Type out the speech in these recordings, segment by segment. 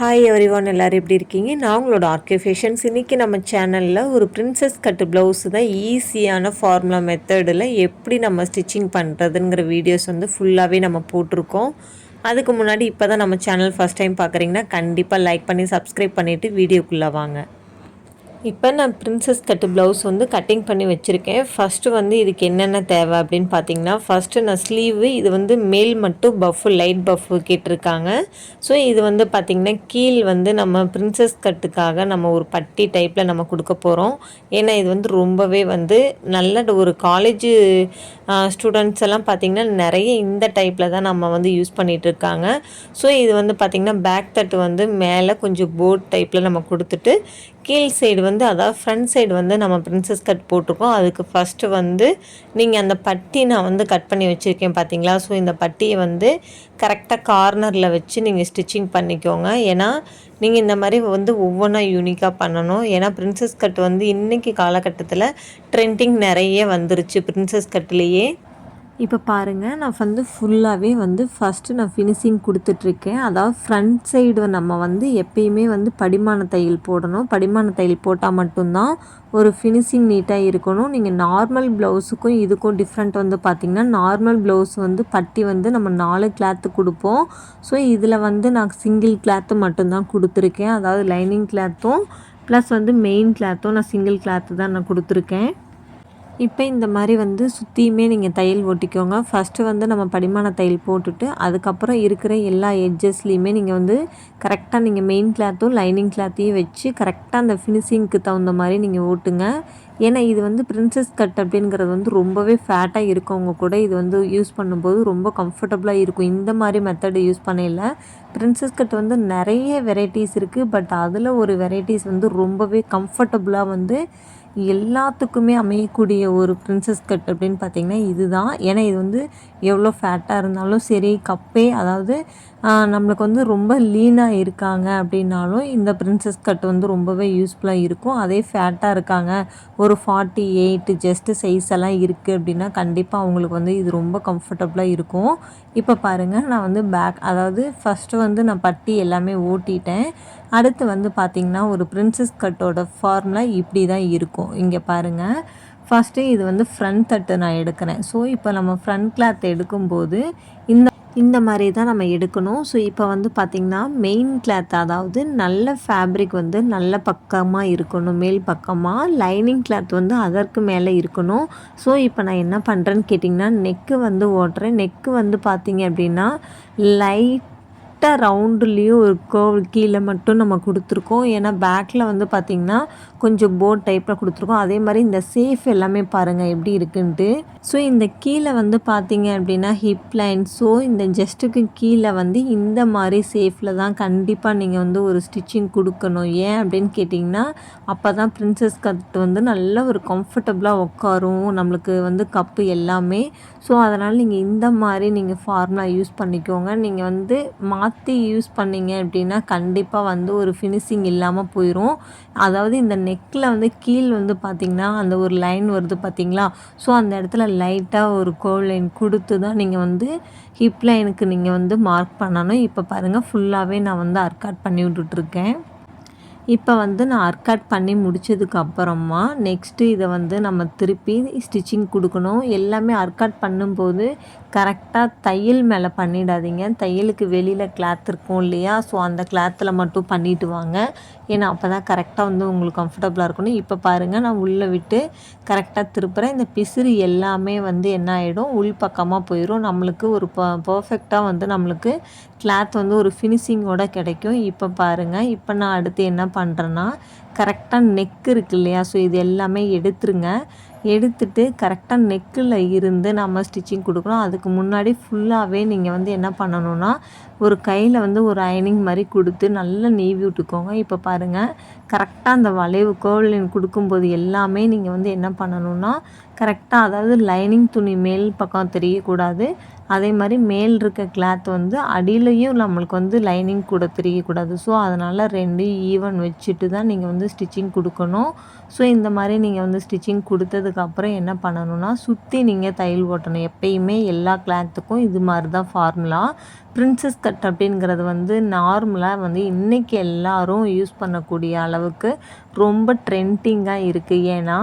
Hi everyone, எல்லோரும் எப்படி இருக்கீங்க? நான் உங்களோட ஆர்கே ஃபேஷன்ஸ். இன்றைக்கி நம்ம சேனலில் ஒரு பிரின்சஸ் கட்டு ப்ளவுஸு தான் ஈஸியான ஃபார்முலா மெத்தடில் எப்படி நம்ம ஸ்டிச்சிங் பண்ணுறதுங்கிற வீடியோஸ் வந்து ஃபுல்லாகவே நம்ம போட்டிருக்கோம். அதுக்கு முன்னாடி இப்போ தான் நம்ம சேனல் ஃபஸ்ட் டைம் பார்க்குறீங்கன்னா கண்டிப்பாக லைக் பண்ணி சப்ஸ்கிரைப் பண்ணிவிட்டு வீடியோக்குள்ளே வாங்க. இப்போ நான் பிரின்சஸ் கட்டு ப்ளவுஸ் வந்து கட்டிங் பண்ணி வச்சுருக்கேன். ஃபஸ்ட்டு வந்து இதுக்கு என்னென்ன தேவை அப்படின்னு பார்த்தீங்கன்னா, ஃபஸ்ட்டு நான் ஸ்லீவு இது வந்து மேல் மட்டும் பஃப்பு லைட் பஃப்பு கேட்டிருக்காங்க. ஸோ இது வந்து பார்த்திங்கன்னா கீழ் வந்து நம்ம பிரின்சஸ் கட்டுக்காக நம்ம ஒரு பட்டி டைப்பில் நம்ம கொடுக்க போகிறோம். ஏன்னா இது வந்து ரொம்பவே வந்து நல்ல ஒரு காலேஜு ஸ்டூடெண்ட்ஸ் எல்லாம் பார்த்திங்கன்னா நிறைய இந்த டைப்பில் தான் நம்ம வந்து யூஸ் பண்ணிகிட்ருக்காங்க. ஸோ இது வந்து பார்த்திங்கன்னா பேக் தட்டு வந்து மேலே கொஞ்சம் போர்ட் டைப்பில் நம்ம கொடுத்துட்டு கீழ் சைடு வந்து அதாவது ஃப்ரண்ட் சைடு வந்து நம்ம பிரின்சஸ் கட் போட்டிருக்கோம். அதுக்கு ஃபஸ்ட்டு வந்து நீங்கள் அந்த பட்டி நான் வந்து கட் பண்ணி வச்சுருக்கேன் பார்த்தீங்களா? ஸோ இந்த பட்டியை வந்து கரெக்டாக கார்னரில் வச்சு நீங்கள் ஸ்டிச்சிங் பண்ணிக்கோங்க. ஏன்னா நீங்கள் இந்த மாதிரி வந்து ஒவ்வொன்றா யூனிக்காக பண்ணணும். ஏன்னா பிரின்சஸ் கட் வந்து இன்றைக்கி காலகட்டத்தில் ட்ரெண்டிங் நிறைய வந்துருச்சு பிரின்சஸ் கட்லேயே. இப்போ பாருங்கள், நான் வந்து ஃபுல்லாகவே வந்து ஃபஸ்ட்டு நான் ஃபினிஷிங் கொடுத்துட்ருக்கேன். அதாவது ஃப்ரண்ட் சைடு நம்ம வந்து எப்பயுமே வந்து படிமான தையல் போடணும். படிமான தையல் போட்டால் மட்டும்தான் ஒரு ஃபினிஷிங் நீட்டாக இருக்கணும். நீங்கள் நார்மல் ப்ளவுஸுக்கும் இதுக்கும் டிஃப்ரெண்ட் வந்து பார்த்திங்கன்னா, நார்மல் ப்ளவுஸ் வந்து பட்டி வந்து நம்ம 4 கிளாத்து கொடுப்போம். ஸோ இதில் வந்து நான் சிங்கிள் கிளாத்து மட்டும்தான் கொடுத்துருக்கேன். அதாவது லைனிங் கிளாத்தும் ப்ளஸ் வந்து மெயின் கிளாத்தும் நான் சிங்கிள் கிளாத்து தான் நான் கொடுத்துருக்கேன். இப்போ இந்த மாதிரி வந்து சுற்றியுமே நீங்கள் தையல் ஓட்டிக்கோங்க. ஃபஸ்ட்டு வந்து நம்ம படிமான தையல் போட்டுட்டு அதுக்கப்புறம் இருக்கிற எல்லா எட்ஜஸ்லேயுமே நீங்கள் வந்து கரெக்டாக நீங்கள் மெயின் கிளாத்தும் லைனிங் கிளாத்தையும் வச்சு கரெக்டாக அந்த ஃபினிஷிங்க்கு தகுந்த மாதிரி நீங்கள் ஓட்டுங்க. ஏன்னா இது வந்து பிரின்சஸ் கட் அப்படிங்கிறது வந்து ரொம்பவே ஃபேட்டாக இருக்கவங்க கூட இது வந்து யூஸ் பண்ணும்போது ரொம்ப கம்ஃபர்டபுளாக இருக்கும். இந்த மாதிரி மெத்தடு யூஸ் பண்ணல. பிரின்சஸ் கட் வந்து நிறைய வெரைட்டிஸ் இருக்குது. பட் அதில் ஒரு வெரைட்டிஸ் வந்து ரொம்பவே கம்ஃபர்டபுளாக வந்து எல்லாத்துக்குமே அமையக்கூடிய ஒரு பிரின்சஸ் கட் அப்படின்னு பார்த்திங்கன்னா இதுதான். ஏன்னா இது வந்து எவ்வளோ ஃபேட்டாக இருந்தாலும் சரி, கப்பே அதாவது நம்மளுக்கு வந்து ரொம்ப லீனாக இருக்காங்க அப்படின்னாலும் இந்த பிரின்சஸ் கட் வந்து ரொம்பவே யூஸ்ஃபுல்லாக இருக்கும். அதே ஃபேட்டாக இருக்காங்க, ஒரு 48 ஜஸ்ட்டு சைஸ் எல்லாம் இருக்குது அப்படின்னா கண்டிப்பாக அவங்களுக்கு வந்து இது ரொம்ப கம்ஃபர்டபுளாக இருக்கும். இப்போ பாருங்கள், நான் வந்து அதாவது ஃபஸ்ட்டு வந்து நான் பட்டி எல்லாமே ஓட்டிட்டேன். அடுத்து வந்து பார்த்திங்கன்னா ஒரு பிரின்சஸ் கட்டோட ஃபார்முலா இப்படி தான் இருக்கும். இங்கே பாருங்கள், ஃபஸ்ட்டு இது வந்து ஃப்ரண்ட் தட்டு நான் எடுக்கிறேன். ஸோ இப்போ நம்ம ஃப்ரண்ட் கிளாத் எடுக்கும்போது இந்த மாதிரி தான் நம்ம எடுக்கணும். ஸோ இப்போ வந்து பார்த்திங்கன்னா மெயின் கிளாத் அதாவது நல்ல ஃபேப்ரிக் வந்து நல்ல பக்கமாக இருக்கணும், மேல் பக்கமாக. லைனிங் கிளாத் வந்து அதற்கு மேலே இருக்கணும். ஸோ இப்போ நான் என்ன பண்ணுறேன்னு கேட்டிங்கன்னா, நெக்கு வந்து ஓட்டுறேன். நெக்கு வந்து பார்த்திங்க அப்படின்னா லைட்டாக ரவுண்டுலேயும் ஒரு கர்வ் கீழே மட்டும் நம்ம கொடுத்துருக்கோம். ஏன்னா பேக்கில் வந்து பார்த்திங்கன்னா கொஞ்சம் போர்ட் டைப்பில் கொடுத்துருக்கோம். அதே மாதிரி இந்த சேஃப் எல்லாமே பாருங்கள் எப்படி இருக்குன்ட்டு. ஸோ இந்த கீழே வந்து பார்த்திங்க அப்படின்னா ஹிப் லைன். ஸோ இந்த ஜஸ்ட்டுக்கு கீழே வந்து இந்த மாதிரி சேஃபில் தான் கண்டிப்பாக நீங்கள் வந்து ஒரு ஸ்டிச்சிங் கொடுக்கணும். ஏன் அப்படின்னு கேட்டிங்கன்னா, அப்போ தான் பிரின்சஸ் கட் வந்து நல்ல ஒரு கம்ஃபர்டபுளாக உட்காரும் நம்மளுக்கு வந்து கப்பு எல்லாமே. ஸோ அதனால் நீங்கள் இந்த மாதிரி நீங்கள் ஃபார்முலா யூஸ் பண்ணிக்கோங்க. நீங்கள் வந்து மாற்றி யூஸ் பண்ணிங்க அப்படின்னா கண்டிப்பாக வந்து ஒரு ஃபினிஷிங் இல்லாமல் போயிடும். அதாவது இந்த நெக்கில் வந்து கீழ் வந்து பார்த்திங்கன்னா அந்த ஒரு லைன் வருது பார்த்திங்களா? ஸோ அந்த இடத்துல லைட்டாக ஒரு கோல் லைன் கொடுத்து தான் நீங்கள் வந்து ஹிப் லைனுக்கு நீங்கள் வந்து மார்க் பண்ணணும். இப்போ பாருங்கள், ஃபுல்லாகவே நான் வந்து அர்காட் பண்ணி விட்டுட்ருக்கேன். இப்போ வந்து நான் அர்காட் பண்ணி முடித்ததுக்கப்புறமா நெக்ஸ்ட்டு இதை வந்து நம்ம திருப்பி ஸ்டிச்சிங் கொடுக்கணும். எல்லாமே அர்காட் பண்ணும்போது கரெக்டாக தையல் மேலே பண்ணிடாதீங்க. தையலுக்கு வெளியில் கிளாத் இருக்கும் இல்லையா? ஸோ அந்த கிளாத்தில் மட்டும் பண்ணிவிட்டு வாங்க. ஏன்னா அப்போ தான் கரெக்டாக வந்து உங்களுக்கு கம்ஃபர்டபுளாக இருக்கணும். இப்போ பாருங்கள், நான் உள்ளே விட்டு கரெக்டாக திருப்புறேன். இந்த பிசிறு எல்லாமே வந்து என்ன ஆகிடும், உள் பக்கமாக போயிடும். நம்மளுக்கு ஒரு பர்ஃபெக்டாக வந்து நம்மளுக்கு கிளாத் வந்து ஒரு ஃபினிஷிங்கோடு கிடைக்கும். இப்போ பாருங்கள், இப்போ நான் அடுத்து என்ன பண்ணுறேன்னா கரெக்டாக நெக் இருக்கு இல்லையா? ஸோ இது எல்லாமே எடுத்துருங்க. எடுத்துட்டு கரெக்டாக நெக்கில் இருந்து நம்ம ஸ்டிச்சிங் கொடுக்கணும். அதுக்கு முன்னாடி ஃபுல்லாகவே நீங்கள் வந்து என்ன பண்ணணும்னா ஒரு கையில் வந்து ஒரு அயனிங் மாதிரி கொடுத்து நல்லா நீவி விட்டுக்கோங்க. இப்போ பாருங்கள், கரெக்டாக அந்த வளைவு கேர்வ் கொடுக்கும்போது எல்லாமே நீங்கள் வந்து என்ன பண்ணணும்னா கரெக்டாக, அதாவது லைனிங் துணி மேல் பக்கம் தெரியக்கூடாது, அதே மாதிரி மேல் இருக்க கிளாத் வந்து அடியிலையும் நம்மளுக்கு வந்து லைனிங் கூட தெரியக்கூடாது. ஸோ அதனால் 2 ஈவன் வச்சுட்டு தான் நீங்கள் வந்து ஸ்டிச்சிங் கொடுக்கணும். ஸோ இந்த மாதிரி நீங்கள் வந்து ஸ்டிச்சிங் கொடுத்ததுக்கப்புறம் என்ன பண்ணணும்னா சுற்றி நீங்கள் தையல் ஓட்டணும். எப்பயுமே எல்லா கிளாத்துக்கும் இது மாதிரி தான் ஃபார்முலா. பிரின்சஸ் கட் அப்படிங்கிறது வந்து நார்மலாக வந்து இன்றைக்கி எல்லோரும் யூஸ் பண்ணக்கூடிய அளவுக்கு ரொம்ப ட்ரெண்டிங்காக இருக்குது. ஏன்னா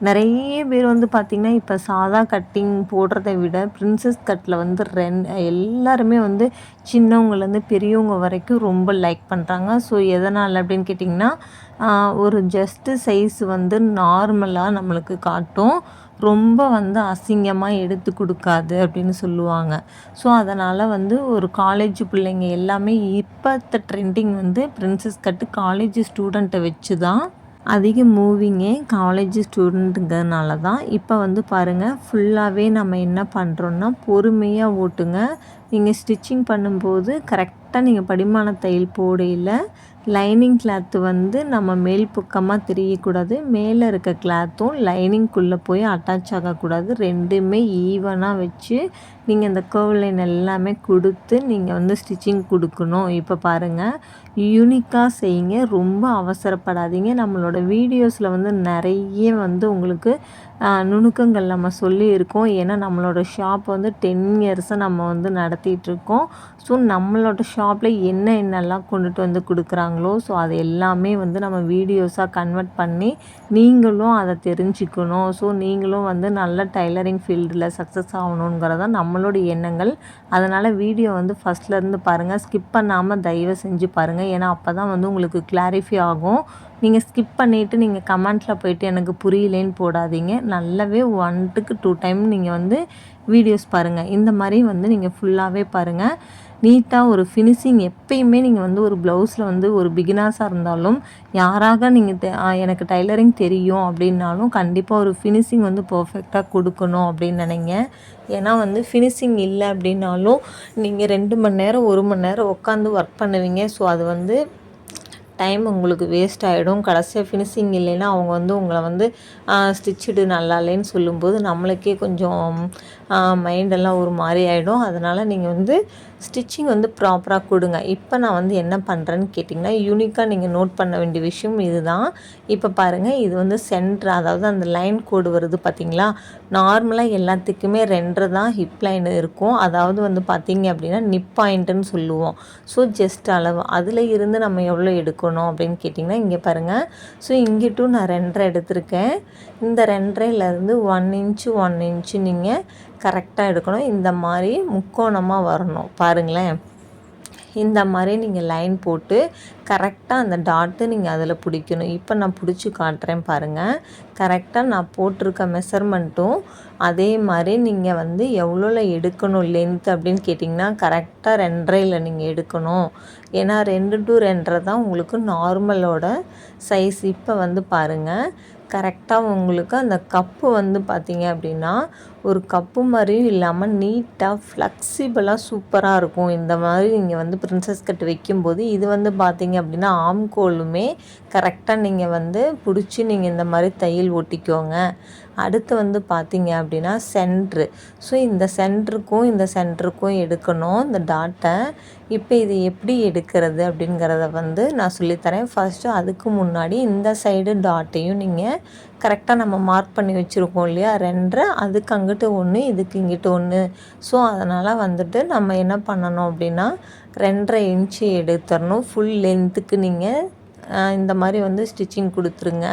நிறைய பேர் வந்து பார்த்திங்கன்னா இப்போ சாதா கட்டிங் போடுறதை விட பிரின்சஸ் கட்டில் வந்து எல்லாருமே வந்து சின்னவங்கலேருந்து பெரியவங்க வரைக்கும் ரொம்ப லைக் பண்ணுறாங்க. ஸோ எதனால் அப்படின்னு கேட்டிங்கன்னா ஒரு ஜஸ்ட்டு சைஸ் வந்து நார்மலாக நம்மளுக்கு காட்டும், ரொம்ப வந்து அசிங்கமாக எடுத்து கொடுக்காது அப்படின்னு சொல்லுவாங்க. ஸோ அதனால் வந்து ஒரு காலேஜ் பிள்ளைங்க எல்லாமே இப்போத்த ட்ரெண்டிங் வந்து பிரின்சஸ் கட்டு காலேஜ் ஸ்டூடெண்ட்டை வச்சு தான் அதிக மூவிங்கே. காலேஜ் ஸ்டூடெண்ட்டுங்கிறதுனால தான். இப்போ வந்து பாருங்கள், ஃபுல்லாகவே நம்ம என்ன பண்ணுறோன்னா பொறுமையாக ஓட்டுங்க. நீங்கள் ஸ்டிச்சிங் பண்ணும்போது கரெக்டாக நீங்கள் படிமான தையல் போடையில் லைனிங் கிளாத்து வந்து நம்ம மேல் பக்கமாக தெரியக்கூடாது, மேலே இருக்க கிளாத்தும் லைனிங்குள்ளே போய் அட்டாச் ஆகக்கூடாது. ரெண்டுமே ஈவனாக வச்சு நீங்கள் இந்த கர்வ் லைன் எல்லாமே கொடுத்து நீங்கள் வந்து ஸ்டிச்சிங் கொடுக்கணும். இப்போ பாருங்கள், யூனிக்காக செய்யுங்க, ரொம்ப அவசரப்படாதீங்க. நம்மளோட வீடியோஸில் வந்து நிறைய வந்து உங்களுக்கு நுணுக்கங்கள் நம்ம சொல்லியிருக்கோம். ஏன்னா நம்மளோட ஷாப் வந்து 10 இயர்ஸாக நம்ம வந்து நடத்திட்டுருக்கோம். ஸோ நம்மளோட ஷாப்பில் என்னென்னலாம் கொண்டுட்டு வந்து கொடுக்குறாங்களோ ஸோ அது எல்லாமே வந்து நம்ம வீடியோஸாக கன்வெர்ட் பண்ணி நீங்களும் அதை தெரிஞ்சுக்கணும். ஸோ நீங்களும் வந்து நல்ல டைலரிங் ஃபீல்டில் சக்ஸஸ் ஆகணுங்கிறதான் நம்மளோட எண்ணங்கள். அதனால் வீடியோ வந்து ஃபஸ்ட்லேருந்து பாருங்கள், ஸ்கிப் பண்ணாமல் தயவு செஞ்சு பாருங்கள். ஏன்னா அப்போ தான் வந்து உங்களுக்கு கிளாரிஃபை ஆகும். நீங்கள் ஸ்கிப் பண்ணிவிட்டு நீங்கள் கமெண்ட்டில் போய்ட்டு எனக்கு புரியலேன்னு போடாதீங்க. நல்லாவே 1 to 2 டைம் நீங்கள் வந்து வீடியோஸ் பாருங்கள். இந்த மாதிரி வந்து நீங்கள் ஃபுல்லாகவே பாருங்கள். நீட்டாக ஒரு ஃபினிஷிங் எப்பயுமே நீங்கள் வந்து ஒரு ப்ளவுஸில் வந்து ஒரு பிகினர்ஸாக இருந்தாலும் யாராக நீங்கள் எனக்கு டைலரிங் தெரியும் அப்படின்னாலும் கண்டிப்பாக ஒரு ஃபினிஷிங் வந்து பர்ஃபெக்டாக கொடுக்கணும் அப்படின்னு நினைங்க. ஏன்னா வந்து ஃபினிஷிங் இல்லை அப்படின்னாலும் நீங்கள் 2 மணி நேரம் 1 மணி நேரம் உட்காந்து ஒர்க் பண்ணுவீங்க. ஸோ அது வந்து டைம் உங்களுக்கு வேஸ்ட் ஆகிடும். கடைசியாக ஃபினிஷிங் இல்லைன்னா அவங்க வந்து உங்களை வந்து ஸ்டிச்சுடு நல்லா இல்லைன்னு சொல்லும்போது நம்மளுக்கே கொஞ்சம் மைண்டெல்லாம் ஒரு மாதிரி ஆகிடும். அதனால் நீங்கள் வந்து ஸ்டிச்சிங் வந்து ப்ராப்பராக கொடுங்க. இப்போ நான் வந்து என்ன பண்ணுறேன்னு கேட்டிங்கன்னா, யூனிக்காக நீங்கள் நோட் பண்ண வேண்டிய விஷயம் இது தான். இப்போ பாருங்கள், இது வந்து சென்டர், அதாவது அந்த லைன் கோடு வருது பார்த்திங்களா. நார்மலாக எல்லாத்துக்குமே 2 தான் ஹிப் லைன் இருக்கும். அதாவது வந்து பார்த்திங்க அப்படின்னா நிப் பாயிண்ட்டுன்னு சொல்லுவோம். ஸோ ஜஸ்ட் அளவு அதில் இருந்து நம்ம எவ்வளோ எடுக்கணும் அப்படின்னு கேட்டிங்கன்னா, இங்கே பாருங்கள். ஸோ இங்கிட்டும் நான் 2.5 எடுத்திருக்கேன். இந்த 2.5லேருந்து 1 இன்ச்சு 1 இன்ச்சு நீங்கள் கரெக்டாக எடுக்கணும். இந்த மாதிரி முக்கோணமாக வரணும் பாருங்களேன். இந்த மாதிரி நீங்கள் லைன் போட்டு கரெக்டாக அந்த டாட்டு நீங்கள் அதில் பிடிக்கணும். இப்போ நான் பிடிச்சி காட்டுறேன் பாருங்கள். கரெக்டாக நான் போட்டிருக்க மெஷர்மெண்ட்டும் அதே மாதிரி நீங்கள் வந்து எவ்வளோல எடுக்கணும் லென்த் அப்படின்னு கேட்டிங்கன்னா கரெக்டாக 2.5ல் நீங்கள் எடுக்கணும். ஏன்னா 2 to 2.5 தான் உங்களுக்கு நார்மலோட சைஸ். இப்போ வந்து பாருங்கள், கரெக்டாக உங்களுக்கு அந்த கப்பு வந்து பார்த்திங்க அப்படின்னா ஒரு கப்பு மாதிரியும் இல்லாமல் நீட்டாக ஃப்ளெக்சிபிளாக சூப்பராக இருக்கும். இந்த மாதிரி நீங்கள் வந்து பிரின்சஸ் கட் வைக்கும்போது இது வந்து பார்த்திங்க அப்படின்னா ஆம்கோலுமே கரெக்டாக நீங்கள் வந்து பிடிச்சி நீங்கள் இந்த மாதிரி தையல் ஒட்டிக்கோங்க. அடுத்து வந்து பார்த்திங்க அப்படின்னா சென்ட்ரு. ஸோ இந்த சென்டருக்கும் எடுக்கணும் இந்த டாட்டை. இப்போ இது எப்படி எடுக்கிறது அப்படிங்கிறத வந்து நான் சொல்லித்தரேன். ஃபஸ்ட்டு அதுக்கு முன்னாடி இந்த சைடு டாட்டையும் நீங்கள் கரெக்டாக நம்ம மார்க் பண்ணி வச்சுருக்கோம் இல்லையா 2, அதுக்கு அங்கிட்டு 1, இதுக்கு இங்கிட்டு 1. ஸோ அதனால் வந்துட்டு நம்ம என்ன பண்ணணும் அப்படின்னா 2.5 இன்ச்சு எடுத்துடணும். ஃபுல் லென்த்துக்கு நீங்கள் இந்த மாதிரி வந்து ஸ்டிச்சிங் கொடுத்துருங்க.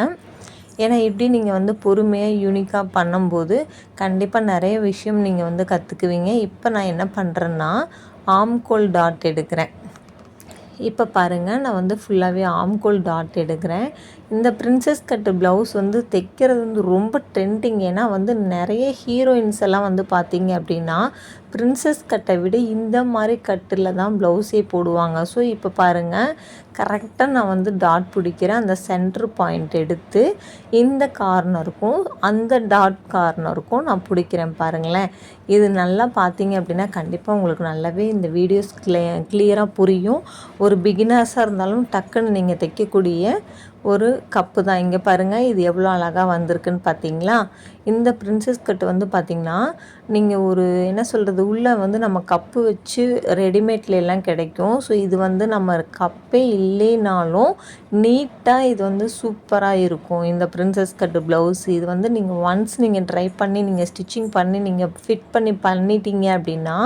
ஏன்னா இப்படி நீங்கள் வந்து பொறுமையாக யூனிக்காக பண்ணும்போது கண்டிப்பாக நிறைய விஷயம் நீங்கள் வந்து கற்றுக்குவீங்க. இப்போ நான் என்ன பண்ணுறேன்னா ஆம்கோல் டாட் எடுக்கிறேன். இப்போ பாருங்கள், நான் வந்து ஃபுல்லாகவே ஆம்கோல் டாட் எடுக்கிறேன். இந்த பிரின்சஸ் கட்டு ப்ளவுஸ் வந்து தைக்கிறது வந்து ரொம்ப ட்ரெண்டிங். ஏன்னா வந்து நிறைய ஹீரோயின்ஸ் எல்லாம் வந்து பார்த்திங்க அப்படின்னா பிரின்சஸ் கட்டை விட இந்த மாதிரி கட்டில் தான் ப்ளவுஸே போடுவாங்க. ஸோ இப்போ பாருங்கள், கரெக்டாக நான் வந்து டாட் பிடிக்கிறேன். அந்த சென்டர் பாயிண்ட் எடுத்து இந்த கார்னருக்கும் அந்த டாட் கார்னருக்கும் நான் பிடிக்கிறேன் பாருங்களேன். இது நல்லா பார்த்தீங்க அப்படின்னா கண்டிப்பாக உங்களுக்கு நல்லாவே இந்த வீடியோஸ் கிளியராக புரியும். ஒரு பிகினர்ஸாக இருந்தாலும் டக்குன்னு நீங்கள் தைக்கக்கூடிய ஒரு கப்பு தான். இங்கே பாருங்கள், இது எவ்வளோ அழகாக வந்திருக்குன்னு பார்த்தீங்களா. இந்த பிரின்சஸ் கட்டு வந்து பார்த்திங்கன்னா நீங்கள் ஒரு என்ன சொல்கிறது, உள்ளே வந்து நம்ம கப்பு வச்சு ரெடிமேட்ல எல்லாம் கிடைக்கும். ஸோ இது வந்து நம்ம கப்பே இல்லைனாலும் நீட்டாக இது வந்து சூப்பராக இருக்கும். இந்த பிரின்சஸ் கட்டு ப்ளவுஸ் இது வந்து நீங்கள் ஒன்ஸ் நீங்கள் ட்ரை பண்ணி நீங்கள் ஸ்டிச்சிங் பண்ணி நீங்கள் ஃபிட் பண்ணிட்டீங்க அப்படின்னா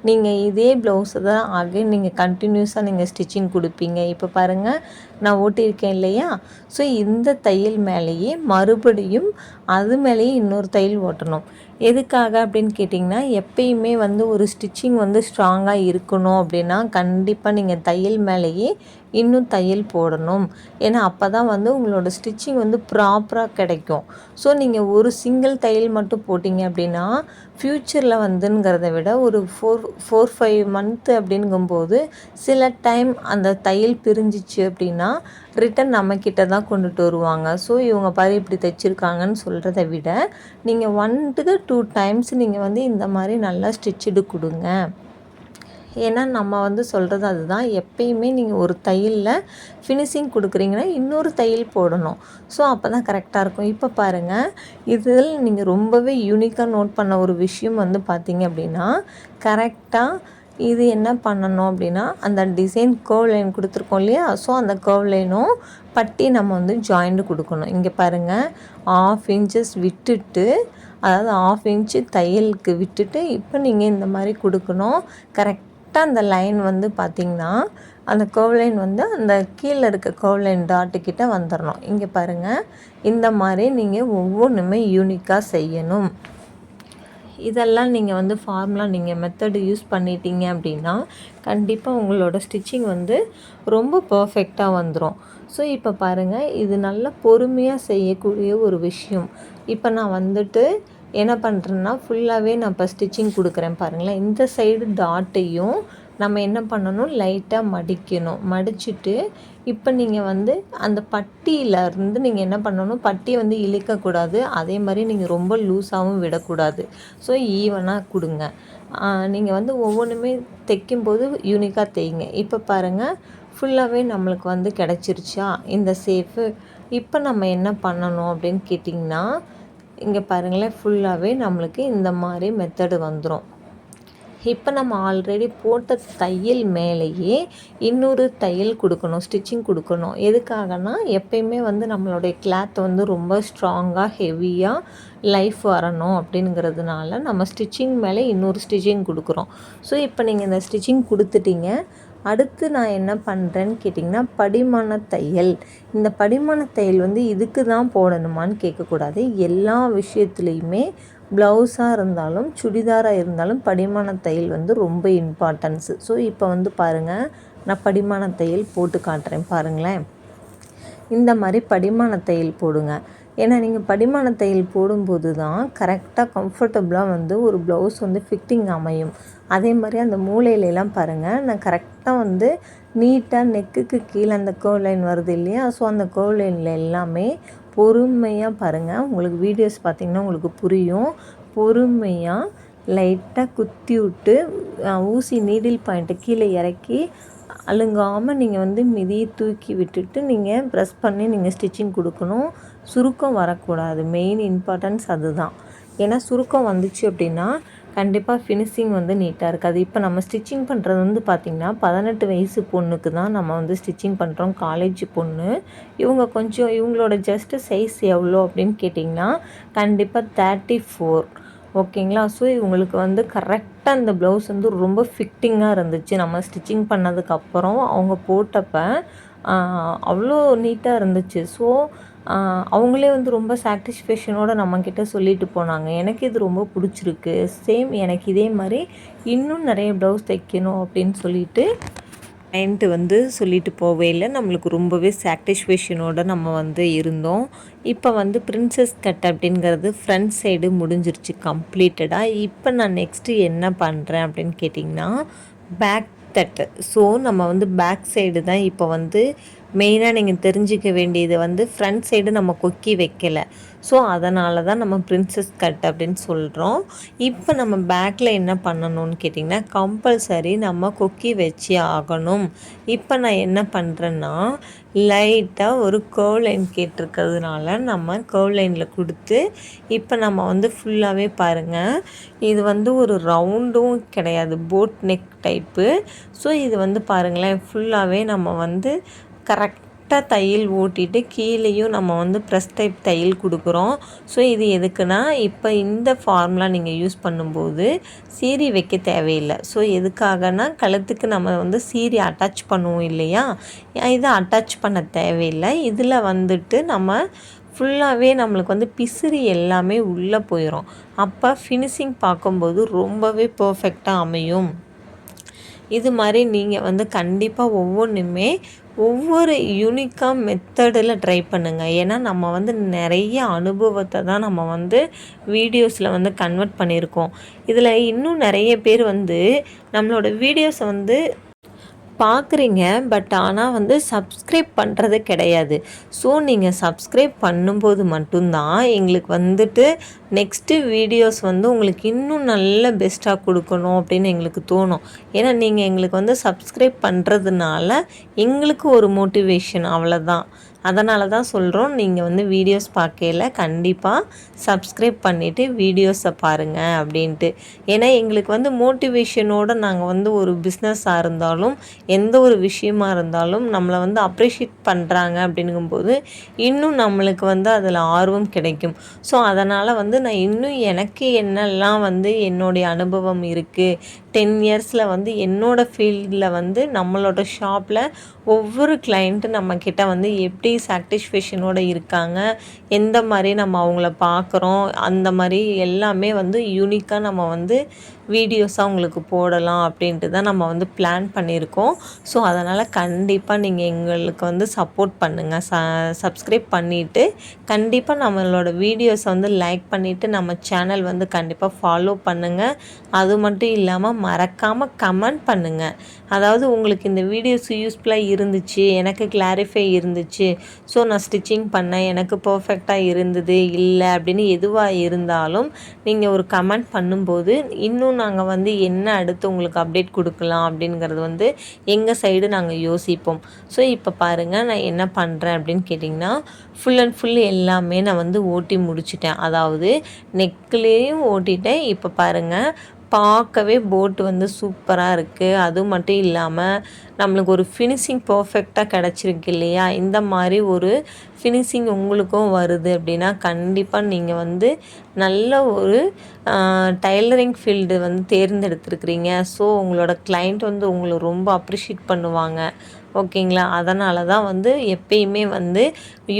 நீங்கள் இதே ப்ளவுஸை தான் அகைன் நீங்கள் கண்டினியூஸாக நீங்கள் ஸ்டிச்சிங் கொடுப்பீங்க. இப்போ பாருங்கள், நான் ஓட்டியிருக்கேன் இல்லையா. ஸோ இந்த தையல் மேலேயே மறுபடியும் அது மேலேயே இன்னொரு தையல் ஓட்டணும். எதுக்காக அப்படின்னு கேட்டிங்கன்னா, எப்பயுமே வந்து ஒரு ஸ்டிச்சிங் வந்து ஸ்ட்ராங்காக இருக்கணும் அப்படின்னா கண்டிப்பாக நீங்கள் தையல் மேலேயே இன்னும் தையல் போடணும். ஏன்னா அப்போ தான் வந்து உங்களோட ஸ்டிச்சிங் வந்து ப்ராப்பராக கிடைக்கும். ஸோ நீங்கள் ஒரு சிங்கிள் தையல் மட்டும் போட்டிங்க அப்படின்னா ஃப்யூச்சரில் வந்துங்கிறத விட ஒரு 4-5 மந்த்து அப்படிங்கும்போது சில டைம் அந்த தையல் பிரிஞ்சிச்சு அப்படின்னா ரிட்டன் நம்மக்கிட்ட தான் கொண்டுட்டு வருவாங்க. ஸோ இவங்க பாரு இப்படி தைச்சிருக்காங்கன்னு சொல்கிறத விட நீங்கள் 1 to 2 டைம்ஸ் நீங்கள் வந்து இந்த மாதிரி நல்லா ஸ்டிச்சுடு கொடுங்க. ஏன்னா நம்ம வந்து சொல்கிறது அதுதான், எப்பயுமே நீங்கள் ஒரு தையலில் ஃபினிஷிங் கொடுக்குறீங்கன்னா இன்னொரு தையல் போடணும். ஸோ அப்போ தான் கரெக்டாக இருக்கும். இப்போ பாருங்கள், இதில் நீங்கள் ரொம்பவே யூனிக்காக நோட் பண்ண ஒரு விஷயம் வந்து பார்த்திங்க அப்படின்னா, கரெக்டாக இது என்ன பண்ணணும் அப்படின்னா அந்த டிசைன் கர்வ் லைன் கொடுத்துருக்கோம் இல்லையா. ஸோ அந்த கர்வ் லைனும் பட்டி நம்ம வந்து ஜாயிண்ட் கொடுக்கணும். இங்கே பாருங்கள், 1/2 இன்ச்சஸ் விட்டுட்டு, அதாவது 1/2 இன்ச்சு தையலுக்கு விட்டுட்டு இப்போ நீங்கள் இந்த மாதிரி கொடுக்கணும். கரெக்டாக அந்த லைன் வந்து பார்த்திங்கன்னா அந்த கர்வ் லைன் வந்து அந்த கீழே இருக்க கர்வ் லைன் டாட்டுக்கிட்ட வந்துடணும். இங்கே பாருங்கள், இந்த மாதிரி நீங்கள் ஒவ்வொன்றுமே யூனிக்காக செய்யணும். இதெல்லாம் நீங்கள் வந்து ஃபார்முலா நீங்கள் மெத்தடு யூஸ் பண்ணிட்டீங்க அப்படின்னா கண்டிப்பாக உங்களோட ஸ்டிச்சிங் வந்து ரொம்ப பர்ஃபெக்டாக வந்துடும். ஸோ இப்போ பாருங்கள், இது நல்லா பொறுமையாக செய்யக்கூடிய ஒரு விஷயம். இப்போ நான் வந்துட்டு என்ன பண்ணுறேன்னா ஃபுல்லாகவே நான் இப்போ ஸ்டிச்சிங் கொடுக்குறேன் பாருங்களேன். இந்த சைடு டாட்டையும் நம்ம என்ன பண்ணணும், லைட்டாக மடிக்கணும். மடிச்சுட்டு இப்போ நீங்கள் வந்து அந்த பட்டியிலேருந்து நீங்கள் என்ன பண்ணணும், பட்டியை வந்து இழுக்கக்கூடாது. அதே மாதிரி நீங்கள் ரொம்ப லூஸாகவும் விடக்கூடாது. ஸோ ஈவனாக கொடுங்க. நீங்கள் வந்து ஒவ்வொன்றுமே தைக்கும்போது யூனிக்காக தைங்க. இப்போ பாருங்கள், ஃபுல்லாகவே நம்மளுக்கு வந்து கிடச்சிருச்சா இந்த ஷேப்பு. இப்போ நம்ம என்ன பண்ணணும் அப்படின்னு கேட்டிங்கன்னா, இங்கே பாருங்களேன், ஃபுல்லாகவே நம்மளுக்கு இந்த மாதிரி மெத்தடு வந்துடும். இப்போ நம்ம ஆல்ரெடி போட்ட தையல் மேலேயே இன்னொரு தையல் கொடுக்கணும், ஸ்டிச்சிங் கொடுக்கணும். எதுக்காகனா எப்பயுமே வந்து நம்மளுடைய கிளாத் வந்து ரொம்ப ஸ்ட்ராங்காக ஹெவியாக லைஃப் வரணும் அப்படிங்கிறதுனால நம்ம ஸ்டிச்சிங் மேலே இன்னொரு ஸ்டிச்சிங் கொடுக்குறோம். ஸோ இப்போ நீங்கள் இந்த ஸ்டிச்சிங் கொடுத்துட்டீங்க. அடுத்து நான் என்ன பண்ணுறேன்னு கேட்டிங்கன்னா, படிமான தையல். இந்த படிமான தையல் வந்து இதுக்கு தான் போடணுமான்னு கேட்கக்கூடாது. எல்லா விஷயத்துலேயுமே ப்ளவுஸாக இருந்தாலும் சுடிதாராக இருந்தாலும் படிமான தையல் வந்து ரொம்ப இம்பார்ட்டன்ஸு. ஸோ இப்போ வந்து பாருங்கள், நான் படிமான தையல் போட்டு காட்டுறேன் பாருங்களேன். இந்த மாதிரி படிமான தையல் போடுங்க. ஏன்னா நீங்கள் படிமான தையல் போடும்போது தான் கரெக்டாக கம்ஃபர்டபுளாக வந்து ஒரு ப்ளவுஸ் வந்து ஃபிட்டிங் அமையும். அதே மாதிரி அந்த மூலையிலலாம் பாருங்கள், நான் கரெக்டாக வந்து நீட்டாக நெக்குக்கு கீழே அந்த கர்வ் லைன் வருது இல்லையா. ஸோ அந்த கர்வ் லைனில் எல்லாமே பொறுமையாக பாருங்கள். உங்களுக்கு வீடியோஸ் பார்த்திங்கன்னா உங்களுக்கு புரியும். பொறுமையாக லைட்டாக குத்தி விட்டு ஊசி நீடில் பாயிண்ட்டை கீழே இறக்கி அழுங்காமல் நீங்கள் வந்து மிதியை தூக்கி விட்டுட்டு நீங்கள் ப்ரெஸ் பண்ணி நீங்கள் ஸ்டிச்சிங் கொடுக்கணும். சுருக்கம் வரக்கூடாது. மெயின் இம்பார்ட்டன்ஸ் அதுதான். ஏன்னா சுருக்கம் வந்துச்சு அப்படின்னா கண்டிப்பாக ஃபினிஷிங் வந்து நீட்டாக இருக்காது. இப்போ நம்ம ஸ்டிச்சிங் பண்ணுறது வந்து பார்த்திங்கன்னா 18 வயசு பொண்ணுக்கு தான் நம்ம வந்து ஸ்டிச்சிங் பண்ணுறோம், காலேஜ் பொண்ணு. இவங்களோட ஜஸ்ட்டு சைஸ் எவ்வளோ அப்படின்னு கேட்டிங்கன்னா கண்டிப்பாக 34. ஓகேங்களா. ஸோ இவங்களுக்கு வந்து கரெக்டாக அந்த ப்ளவுஸ் வந்து ரொம்ப ஃபிட்டிங்காக இருந்துச்சு. நம்ம ஸ்டிச்சிங் பண்ணதுக்கப்புறம் அவங்க போட்டப்போ அவ்வளோ நீட்டாக இருந்துச்சு. ஸோ அவங்களே வந்து ரொம்ப சாட்டிஸ்ஃபேக்ஷனோடு நம்மக்கிட்ட சொல்லிட்டு போனாங்க, எனக்கு இது ரொம்ப பிடிச்சிருக்கு, சேம் எனக்கு இதே மாதிரி இன்னும் நிறைய ப்ளவுஸ் தைக்கணும் அப்படின்னு சொல்லிட்டு கிளைண்ட்டு வந்து சொல்லிட்டு போவேல நம்மளுக்கு ரொம்பவே சாட்டிஸ்ஃபேக்ஷனோட நம்ம வந்து இருந்தோம். இப்போ வந்து பிரின்சஸ் கட் அப்படிங்கிறது ஃப்ரண்ட் சைடு முடிஞ்சிருச்சு கம்ப்ளீட்டடாக. இப்போ நான் நெக்ஸ்ட்டு என்ன பண்ணுறேன் அப்படின்னு கேட்டிங்கன்னா, பேக் கட்டு. ஸோ நம்ம வந்து பேக் சைடு தான் இப்போ வந்து மெயினாக நீங்கள் தெரிஞ்சிக்க வேண்டியது வந்து ஃப்ரண்ட் சைடு நம்ம கொக்கி வைக்கலை. ஸோ அதனால தான் நம்ம பிரின்சஸ் கட் அப்படின்னு சொல்கிறோம். இப்போ நம்ம பேக்கில் என்ன பண்ணணும்னு கேட்டிங்கன்னா, கம்பல்சரி நம்ம கொக்கி வச்சு ஆகணும். இப்போ நான் என்ன பண்ணுறேன்னா, லைட்டாக ஒரு கர்வ் லைன் கேட்டிருக்கிறதுனால நம்ம கர்வ் லைனில் கொடுத்து, இப்போ நம்ம வந்து ஃபுல்லாகவே பாருங்கள், இது வந்து ஒரு ரவுண்டும் கிடையாது, போட் நெக் டைப்பு. ஸோ இது வந்து பாருங்களேன், ஃபுல்லாகவே நம்ம வந்து கரெக்டாக தையல் ஓட்டிட்டு கீழேயும் நம்ம வந்து ப்ரெஸ் டைப் தையல் கொடுக்குறோம். ஸோ இது எதுக்குன்னா, இப்போ இந்த ஃபார்முலா நீங்கள் யூஸ் பண்ணும்போது சீரி வைக்க தேவையில்லை. ஸோ எதுக்காகனா, கழுத்துக்கு நம்ம வந்து சீரி அட்டாச் பண்ணுவோம் இல்லையா, இதை அட்டாச் பண்ண தேவையில்லை. இதில் வந்துட்டு நம்ம ஃபுல்லாகவே நம்மளுக்கு வந்து பிசிறி எல்லாமே உள்ளே போயிடும். அப்போ ஃபினிஷிங் பார்க்கும்போது ரொம்பவே பர்ஃபெக்டாக அமையும். இது மாதிரி நீங்கள் வந்து கண்டிப்பாக ஒவ்வொன்றுமே ஒவ்வொரு யூனிக்காக மெத்தடில் ட்ரை பண்ணுங்கள். ஏன்னா நம்ம வந்து நிறைய அனுபவத்தை தான் நம்ம வந்து வீடியோஸில் வந்து கன்வெர்ட் பண்ணியிருக்கோம். இதில் இன்னும் நிறைய பேர் வந்து நம்மளோட வீடியோஸை வந்து பார்க்குறீங்க, பட் ஆனால் வந்து சப்ஸ்கிரைப் பண்ணுறது கிடையாது. ஸோ நீங்கள் சப்ஸ்கிரைப் பண்ணும்போது மட்டும்தான் எங்களுக்கு வந்துட்டு நெக்ஸ்ட்டு வீடியோஸ் வந்து உங்களுக்கு இன்னும் நல்ல பெஸ்ட்டாக கொடுக்கணும் அப்படின்னு எங்களுக்கு தோணும். ஏன்னா நீங்கள் எங்களுக்கு வந்து சப்ஸ்கிரைப் பண்ணுறதுனால எங்களுக்கு ஒரு மோட்டிவேஷன், அவ்வளோதான். அதனால தான் சொல்கிறோம், நீங்கள் வந்து வீடியோஸ் பார்க்கையில் கண்டிப்பாக சப்ஸ்கிரைப் பண்ணிவிட்டு வீடியோஸை பாருங்கள் அப்படின்ட்டு. ஏன்னா எங்களுக்கு வந்து மோட்டிவேஷனோடு நாங்கள் வந்து ஒரு பிஸ்னஸாக இருந்தாலும் எந்த ஒரு விஷயமா இருந்தாலும் நம்மளை வந்து அப்ரிஷியேட் பண்ணுறாங்க அப்படிங்கும்போது இன்னும் நம்மளுக்கு வந்து அதில் ஆர்வம் கிடைக்கும். ஸோ அதனால் வந்து நான் இன்னும் எனக்கு என்னெல்லாம் வந்து என்னுடைய அனுபவம் இருக்குது, 10 இயர்ஸில் வந்து என்னோடய ஃபீல்டில் வந்து நம்மளோட ஷாப்பில் ஒவ்வொரு கிளைண்ட்டு நம்மக்கிட்ட வந்து எப்படி சாட்டிஸ்ஃபேக்ஷனோடு இருக்காங்க, எந்த மாதிரி நம்ம அவங்கள பார்க்குறோம், அந்த மாதிரி எல்லாமே வந்து யூனிக்காக நம்ம வந்து வீடியோஸாக உங்களுக்கு போடலாம் அப்படின்ட்டு தான் நம்ம வந்து பிளான் பண்ணியிருக்கோம். ஸோ அதனால் கண்டிப்பாக நீங்கள் எங்களுக்கு வந்து சப்போர்ட் பண்ணுங்கள். சப்ஸ்கிரைப் பண்ணிவிட்டு கண்டிப்பாக நம்மளோட வீடியோஸை வந்து லைக் பண்ணிவிட்டு நம்ம சேனல் வந்து கண்டிப்பாக ஃபாலோ பண்ணுங்கள். அது மட்டும் இல்லாமல் மறக்காமல் கமெண்ட் பண்ணுங்கள். அதாவது உங்களுக்கு இந்த வீடியோஸ் யூஸ்ஃபுல்லாக இருந்துச்சு, எனக்கு கிளாரிஃபை இருந்துச்சு, ஸோ நான் ஸ்டிச்சிங் பண்ணேன், எனக்கு பர்ஃபெக்டாக இருந்தது இல்லை அப்படின்னு எதுவாக இருந்தாலும் நீங்கள் ஒரு கமெண்ட் பண்ணும்போது இன்னும் நாங்கள் வந்து என்ன அடுத்து உங்களுக்கு அப்டேட் கொடுக்கலாம் அப்படிங்கிறது வந்து எங்கள் சைடு நாங்கள் யோசிப்போம். ஸோ இப்போ பாருங்கள் நான் என்ன பண்ணுறேன் அப்படின்னு கேட்டிங்கன்னா, ஃபுல் அண்ட் ஃபுல் எல்லாமே நான் வந்து ஓட்டி முடிச்சிட்டேன். அதாவது நெக்லேயும் ஓட்டிட்டேன். இப்போ பாருங்கள், பார்க்கவே போட்டு வந்து சூப்பராக இருக்குது. அது மட்டும் இல்லாமல் நம்மளுக்கு ஒரு ஃபினிஷிங் பர்ஃபெக்டாக கிடச்சிருக்கு இல்லையா. இந்த மாதிரி ஒரு ஃபினிஷிங் உங்களுக்கும் வருது அப்படின்னா கண்டிப்பாக நீங்கள் வந்து நல்ல ஒரு டைலரிங் ஃபீல்டு வந்து தேர்ந்தெடுத்துருக்கிறீங்க. ஸோ உங்களோட கிளைண்ட் வந்து உங்களை ரொம்ப அப்ரிஷியேட் பண்ணுவாங்க. ஓகேங்களா. அதனால தான் வந்து எப்பயுமே வந்து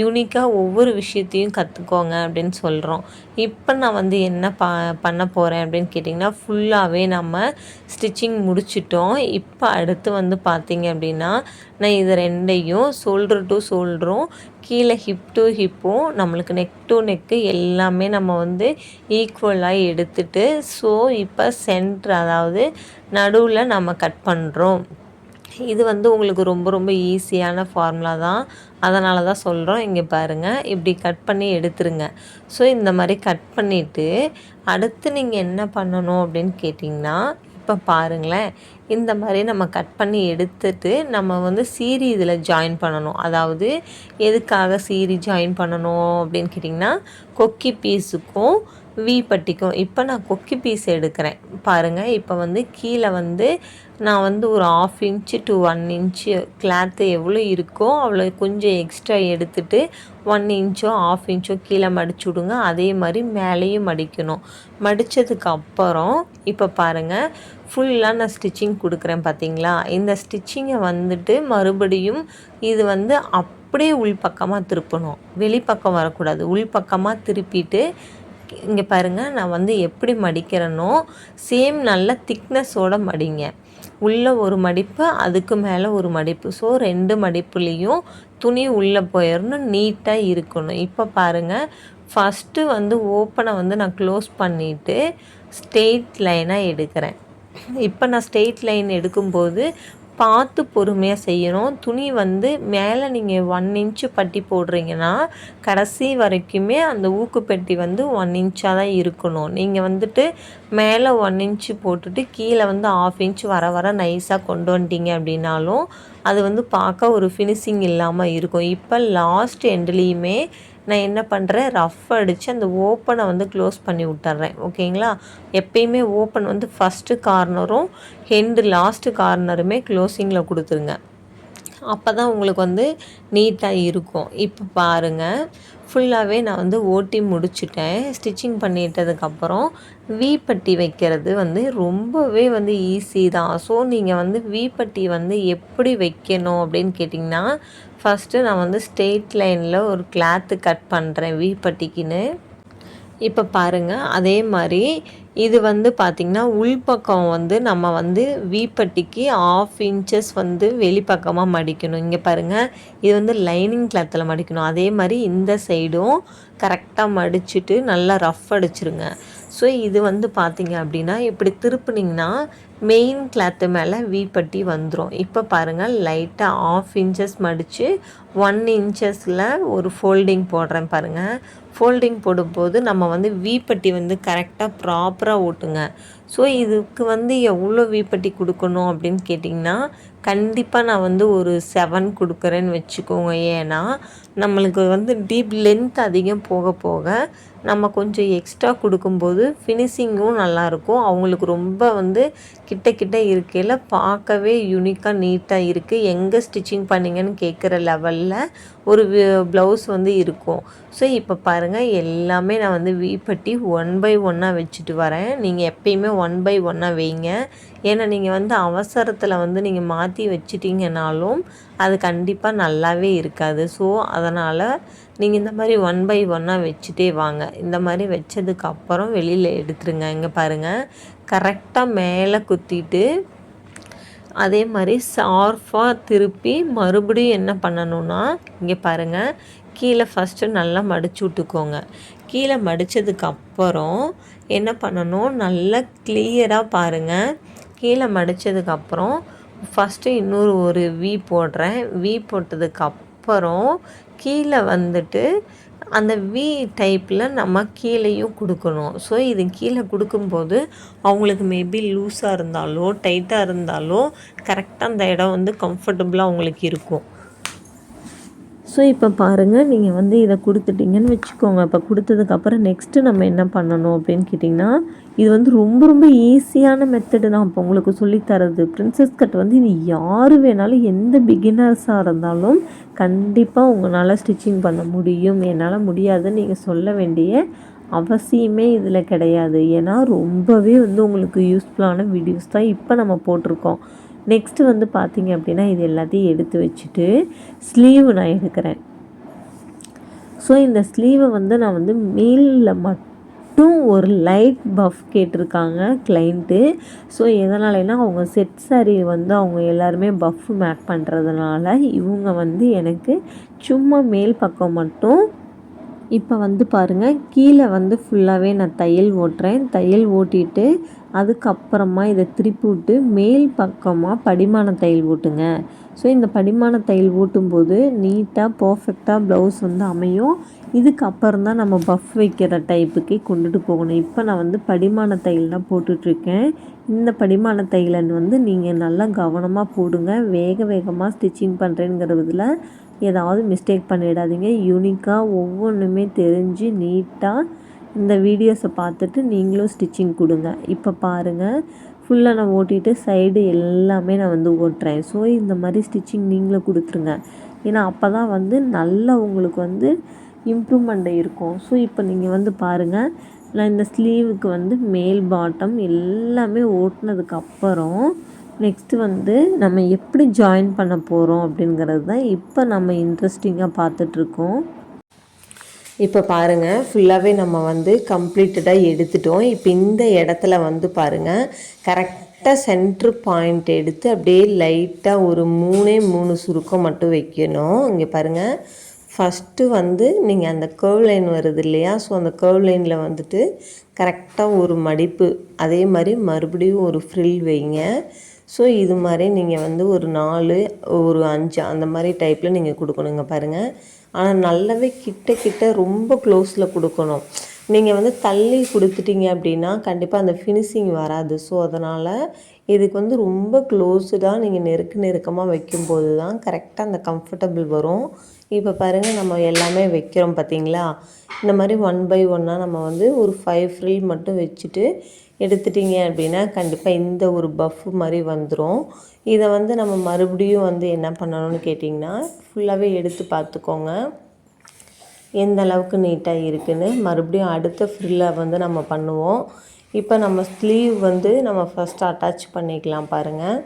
யூனிக்காக ஒவ்வொரு விஷயத்தையும் கற்றுக்கோங்க அப்படின்னு சொல்கிறோம். இப்போ நான் வந்து என்ன பண்ண போகிறேன் அப்படின்னு கேட்டிங்கன்னா, ஃபுல்லாகவே நம்ம ஸ்டிச்சிங் முடிச்சிட்டோம். இப்போ அடுத்து வந்து பார்த்திங்க அப்படின்னா, நான் இது ரெண்டையும் ஷோல்டர் டு ஷோல்டரும் கீழே ஹிப் டு ஹிப்பும் நம்மளுக்கு நெக் டு நெக்கு எல்லாமே நம்ம வந்து ஈக்குவலாக எடுத்துட்டு, ஸோ இப்போ சென்ட்ரு அதாவது நடுவில் நம்ம கட் பண்ணுறோம். இது வந்து உங்களுக்கு ரொம்ப ரொம்ப ஈஸியான ஃபார்முலா தான். அதனால தான் சொல்கிறோம். இங்கே பாருங்கள், இப்படி கட் பண்ணி எடுத்துருங்க. ஸோ இந்த மாதிரி கட் பண்ணிவிட்டு அடுத்து நீங்கள் என்ன பண்ணணும் அப்படின்னு கேட்டிங்கன்னா, இப்போ பாருங்களேன், இந்த மாதிரி நம்ம கட் பண்ணி எடுத்துட்டு நம்ம வந்து சீரி இதில் ஜாயின் பண்ணணும். அதாவது எதுக்காக சீரி ஜாயின் பண்ணணும் அப்படின்னு கேட்டிங்கன்னா, கொக்கி பீஸுக்கும் வி பட்டிக்கும். இப்போ நான் கொக்கி பீஸ் எடுக்கிறேன் பாருங்கள். இப்போ வந்து கீழே வந்து நான் வந்து ஒரு 1/2 இன்ச்சு டு 1 இன்ச்சு கிளாத்து எவ்வளோ இருக்கோ அவ்வளோ கொஞ்சம் எக்ஸ்ட்ரா எடுத்துகிட்டு 1 இன்ச்சோ 1/2 இன்ச்சோ கீழே மடிச்சு விடுங்க. அதே மாதிரி மேலேயும் மடிக்கணும். மடித்ததுக்கு அப்புறம் இப்போ பாருங்கள், ஃபுல்லாக நான் ஸ்டிச்சிங் கொடுக்குறேன் பார்த்தீங்களா. இந்த ஸ்டிச்சிங்கை வந்துட்டு மறுபடியும் இது வந்து அப்படியே உள்பக்கமாக திருப்பணும், வெளிப்பக்கம் வரக்கூடாது. உள்பக்கமாக திருப்பிட்டு இங்கே பாருங்கள், நான் வந்து எப்படி மடிக்கிறேனோ சேம் நல்ல திக்னஸோடு மடிங்க. உள்ளே ஒரு மடிப்பு, அதுக்கு மேலே ஒரு மடிப்பு. ஸோ 2 மடிப்புலேயும் துணி உள்ளே போயிடணும், நீட்டாக இருக்கணும். இப்போ பாருங்கள், ஃபஸ்ட்டு வந்து ஓப்பனை வந்து நான் க்ளோஸ் பண்ணிவிட்டு ஸ்ட்ரெயிட் லைனாக எடுக்கிறேன். இப்போ நான் ஸ்ட்ரெயிட் லைன் எடுக்கும்போது பார்த்து பொறுமையாக செய்யணும். துணி வந்து மேலே நீங்கள் 1 இன்ச்சு பட்டி போடுறீங்கன்னா கடைசி வரைக்குமே அந்த ஊக்குப்பெட்டி வந்து 1 இன்ச்சாக தான் இருக்கணும். நீங்கள் வந்துட்டு மேலே 1 இன்ச்சு போட்டுட்டு கீழே வந்து 1/2 இன்ச் வர வர நைஸாக கொண்டு வந்துட்டீங்க அப்படின்னாலும் அது வந்து பார்க்க ஒரு ஃபினிஷிங் இல்லாமல் இருக்கும். இப்போ லாஸ்ட் எண்ட்லேயுமே நான் என்ன பண்ணுறேன், ரஃப் அடித்து அந்த ஓப்பனை வந்து க்ளோஸ் பண்ணி விட்டுறேன். ஓகேங்களா? எப்பயுமே ஓப்பன் வந்து ஃபஸ்ட்டு கார்னரும் லாஸ்ட்டு கார்னருமே க்ளோஸிங்கில் கொடுத்துருங்க. அப்போ தான் உங்களுக்கு வந்து நீட்டாக இருக்கும். இப்போ பாருங்கள், ஃபுல்லாகவே நான் வந்து ஓட்டி முடிச்சுட்டேன். ஸ்டிச்சிங் பண்ணிட்டதுக்கப்புறம் வீப்பட்டி வைக்கிறது வந்து ரொம்பவே வந்து ஈஸி தான். ஸோ நீங்கள் வந்து வீப்பட்டி வந்து எப்படி வைக்கணும் அப்படின்னு கேட்டிங்கன்னா, ஃபஸ்ட்டு நான் வந்து ஸ்ட்ரெயிட் லைனில் ஒரு கிளாத்து கட் பண்ணுறேன் வீப்பட்டிக்குன்னு. இப்போ பாருங்கள், அதே மாதிரி இது வந்து பார்த்திங்கன்னா உள்பக்கம் வந்து நம்ம வந்து வீப்பட்டிக்கு 1/2 இன்ச்சஸ் வந்து வெளிப்பக்கமாக மடிக்கணும். இங்கே பாருங்கள், இது வந்து லைனிங் கிளாத்தில் மடிக்கணும். அதே மாதிரி இந்த சைடும் கரெக்டாக மடிச்சுட்டு நல்லா ரஃப் அடிச்சிருங்க. ஸோ இது வந்து பார்த்திங்க அப்படின்னா இப்படி திருப்புனிங்கன்னா மெயின் கிளாத்து மேலே வீப்பட்டி வந்துடும். இப்போ பாருங்கள், லைட்டாக 1/2 இன்ச்சஸ் மடித்து 1 இன்ச்சஸில் ஒரு ஃபோல்டிங் போடுறேன் பாருங்கள். ஃபோல்டிங் போடும்போது நம்ம வந்து வீப்பட்டி வந்து கரெக்டாக ப்ராப்பராக ஓட்டுங்க. ஸோ இதுக்கு வந்து எவ்வளோ வீப்பட்டி கொடுக்கணும் அப்படின்னு கேட்டிங்கன்னா, கண்டிப்பாக நான் வந்து ஒரு 7 கொடுக்குறேன்னு வச்சுக்கோங்க. ஏன்னா நம்மளுக்கு வந்து டீப் லென்த் அதிகம் போக போக நம்ம கொஞ்சம் எக்ஸ்ட்ரா கொடுக்கும்போது ஃபினிஷிங்கும் நல்லாயிருக்கும். அவங்களுக்கு ரொம்ப வந்து கிட்ட கிட்ட இருக்கையில் பார்க்கவே யூனிக்காக நீட்டாக இருக்குது. எங்கே ஸ்டிச்சிங் பண்ணிங்கன்னு கேட்குற லெவலில் ஒரு ப்ளவுஸ் வந்து இருக்கும். ஸோ இப்போ பாருங்கள், எல்லாமே நான் வந்து வீப்பட்டி 1 by 1 வச்சுட்டு வரேன். நீங்கள் எப்பயுமே 1 by 1 வைங்க. ஏன்னா நீங்கள் வந்து அவசரத்தில் வந்து நீங்கள் மாற்றி வச்சிட்டிங்கனாலும் அது கண்டிப்பாக நல்லாவே இருக்காது. ஸோ அதனால் நீங்கள் இந்த மாதிரி 1 by 1 வச்சுட்டே வாங்க. இந்த மாதிரி வச்சதுக்கப்புறம் வெளியில் எடுத்துருங்க. இங்கே பாருங்கள், கரெக்டாக மேலே குத்திட்டு அதே மாதிரி ஷார்ப்பாக திருப்பி மறுபடியும் என்ன பண்ணணுன்னா, இங்கே பாருங்கள், கீழே ஃபஸ்ட்டு நல்லா மடிச்சு விட்டுக்கோங்க. கீழே மடித்ததுக்கப்புறம் என்ன பண்ணணும், நல்லா கிளியராக பாருங்கள். கீழே மடித்ததுக்கப்புறம் ஃபஸ்ட்டு இன்னொரு ஒரு வி போடுறேன். வி போட்டதுக்கப்புறம் கீழே வந்துட்டு அந்த வி டைப்பில் நம்ம கீழேயும் கொடுக்கணும். ஸோ இது கீழே கொடுக்கும்போது அவங்களுக்கு மேபி லூஸாக இருந்தாலோ டைட்டாக இருந்தாலோ கரெக்டாக அந்த இடம் வந்து கம்ஃபர்டபுளாக அவங்களுக்கு இருக்கும். ஸோ இப்போ பாருங்கள், நீங்கள் வந்து இதை கொடுத்துட்டிங்கன்னு வச்சுக்கோங்க. இப்போ கொடுத்ததுக்கப்புறம் நெக்ஸ்ட்டு நம்ம என்ன பண்ணணும் அப்படின்னு கேட்டிங்கன்னா, இது வந்து ரொம்ப ரொம்ப ஈஸியான மெத்தடு தான் இப்போ உங்களுக்கு சொல்லித்தரது. பிரின்சஸ் கட் வந்து இது யார் வேணாலும், எந்த பிகினர்ஸாக இருந்தாலும் கண்டிப்பாக உங்களால் ஸ்டிச்சிங் பண்ண முடியும். என்னால் முடியாதுன்னு நீங்கள் சொல்ல வேண்டிய அவசியமே இதில் கிடையாது. ஏன்னா ரொம்பவே வந்து உங்களுக்கு யூஸ்ஃபுல்லான வீடியோஸ் தான் இப்போ நம்ம போட்டிருக்கோம். நெக்ஸ்ட்டு வந்து பார்த்திங்க அப்படின்னா, இது எல்லாத்தையும் எடுத்து வச்சுட்டு ஸ்லீவ் நான் எடுக்கிறேன். ஸோ இந்த ஸ்லீவை வந்து நான் வந்து மேலில் மட்டும் ஒரு லைட் பஃப் கேட்டிருக்காங்க கிளைண்ட்டு. ஸோ எதனாலனா அவங்க செட் சாரீ வந்து அவங்க எல்லாருமே பஃப் மேக் பண்ணுறதுனால இவங்க வந்து எனக்கு சும்மா மேல் பக்கம் மட்டும். இப்போ வந்து பாருங்கள், கீழே வந்து ஃபுல்லாகவே நான் தையல் ஓட்டுறேன். தையல் ஓட்டிட்டு அதுக்கப்புறமா இதை திருப்பி விட்டு மேல் பக்கமாக படிமான தையல் ஓட்டுங்க. ஸோ இந்த படிமான தையல் ஓட்டும்போது நீட்டாக பர்ஃபெக்டாக ப்ளவுஸ் வந்து அமையும். இதுக்கப்புறம் தான் நம்ம பஃப் வைக்கிற டைப்புக்கே கொண்டுட்டு போகணும். இப்போ நான் வந்து படிமான தையல் தான் போட்டுட்ருக்கேன். இந்த படிமான தையலை வந்து நீங்கள் நல்லா கவனமாக போடுங்க. வேகமாக ஸ்டிச்சிங் பண்ணுறேங்கிறதுல ஏதாவது மிஸ்டேக் பண்ணிடாதீங்க. யூனிக்காக ஒவ்வொன்றுமே தெரிஞ்சு நீட்டாக இந்த வீடியோஸை பார்த்துட்டு நீங்களும் ஸ்டிச்சிங் கொடுங்க. இப்போ பாருங்கள், ஃபுல்லாக நான் ஓட்டிட்டு சைடு எல்லாமே நான் வந்து ஓட்டுறேன். ஸோ இந்த மாதிரி ஸ்டிச்சிங் நீங்களும் கொடுத்துருங்க. ஏன்னா அப்போ தான் வந்து நல்லா உங்களுக்கு வந்து இம்ப்ரூவ்மெண்ட் இருக்கும். ஸோ இப்போ நீங்கள் வந்து பாருங்கள், நான் இந்த ஸ்லீவுக்கு வந்து மேல் பாட்டம் எல்லாமே ஓட்டினதுக்கப்புறம் நெக்ஸ்ட்டு வந்து நம்ம எப்படி ஜாயின் பண்ண போகிறோம் அப்படிங்கிறது தான் இப்போ நம்ம இன்ட்ரெஸ்டிங்காக பார்த்துட்ருக்கோம். இப்போ பாருங்கள், ஃபுல்லாகவே நம்ம வந்து கம்ப்ளீட்டடாக எடுத்துட்டோம். இப்போ இந்த இடத்துல வந்து பாருங்கள், கரெக்டாக கரெக்டாக சென்ட்ரு பாயிண்ட் எடுத்து அப்படியே லைட்டாக ஒரு 3 சுருக்கம் மட்டும் வைக்கணும். இங்கே பாருங்கள், ஃபஸ்ட்டு வந்து நீங்கள் அந்த கர்வ் லைன் வருது இல்லையா, ஸோ அந்த கர்வ் லைனில் வந்துட்டு கரெக்டாக ஒரு மடிப்பு, அதே மாதிரி மறுபடியும் ஒரு ஃப்ரில் வைங்க. ஸோ இது மாதிரி நீங்கள் வந்து ஒரு 4 ஒரு 5 அந்த மாதிரி டைப்பில் நீங்கள் கொடுக்கணுங்க பாருங்கள். ஆனால் நல்லாவே கிட்ட ரொம்ப க்ளோஸில் கொடுக்கணும். நீங்கள் வந்து தள்ளி கொடுத்துட்டீங்க அப்படின்னா கண்டிப்பாக அந்த ஃபினிஷிங் வராது. ஸோ அதனால் இதுக்கு வந்து ரொம்ப க்ளோஸ்டாக நீங்கள் நெருக்கமாக வைக்கும்போது தான் கரெக்டாக அந்த கம்ஃபர்டபுள் வரும். இப்போ பாருங்கள், நம்ம எல்லாமே வைக்கிறோம் பார்த்தீங்களா, இந்த மாதிரி 1 by 1 நம்ம வந்து ஒரு 5 ஃப்ரில் மட்டும் வச்சுட்டு எடுத்துட்டிங்க அப்படின்னா கண்டிப்பாக இந்த ஒரு பஃப் மாதிரி வந்துடும். இதை வந்து நம்ம மறுபடியும் வந்து என்ன பண்ணணும்னு கேட்டிங்கன்னா, ஃபுல்லாகவே எடுத்து பார்த்துக்கோங்க எந்த அளவுக்கு நீட்டாக இருக்குதுன்னு. மறுபடியும் அடுத்த ஃப்ரில்லை வந்து நம்ம பண்ணுவோம். இப்போ நம்ம ஸ்லீவ் வந்து நம்ம ஃபஸ்ட்டு அட்டாச் பண்ணிக்கலாம் பாருங்கள்.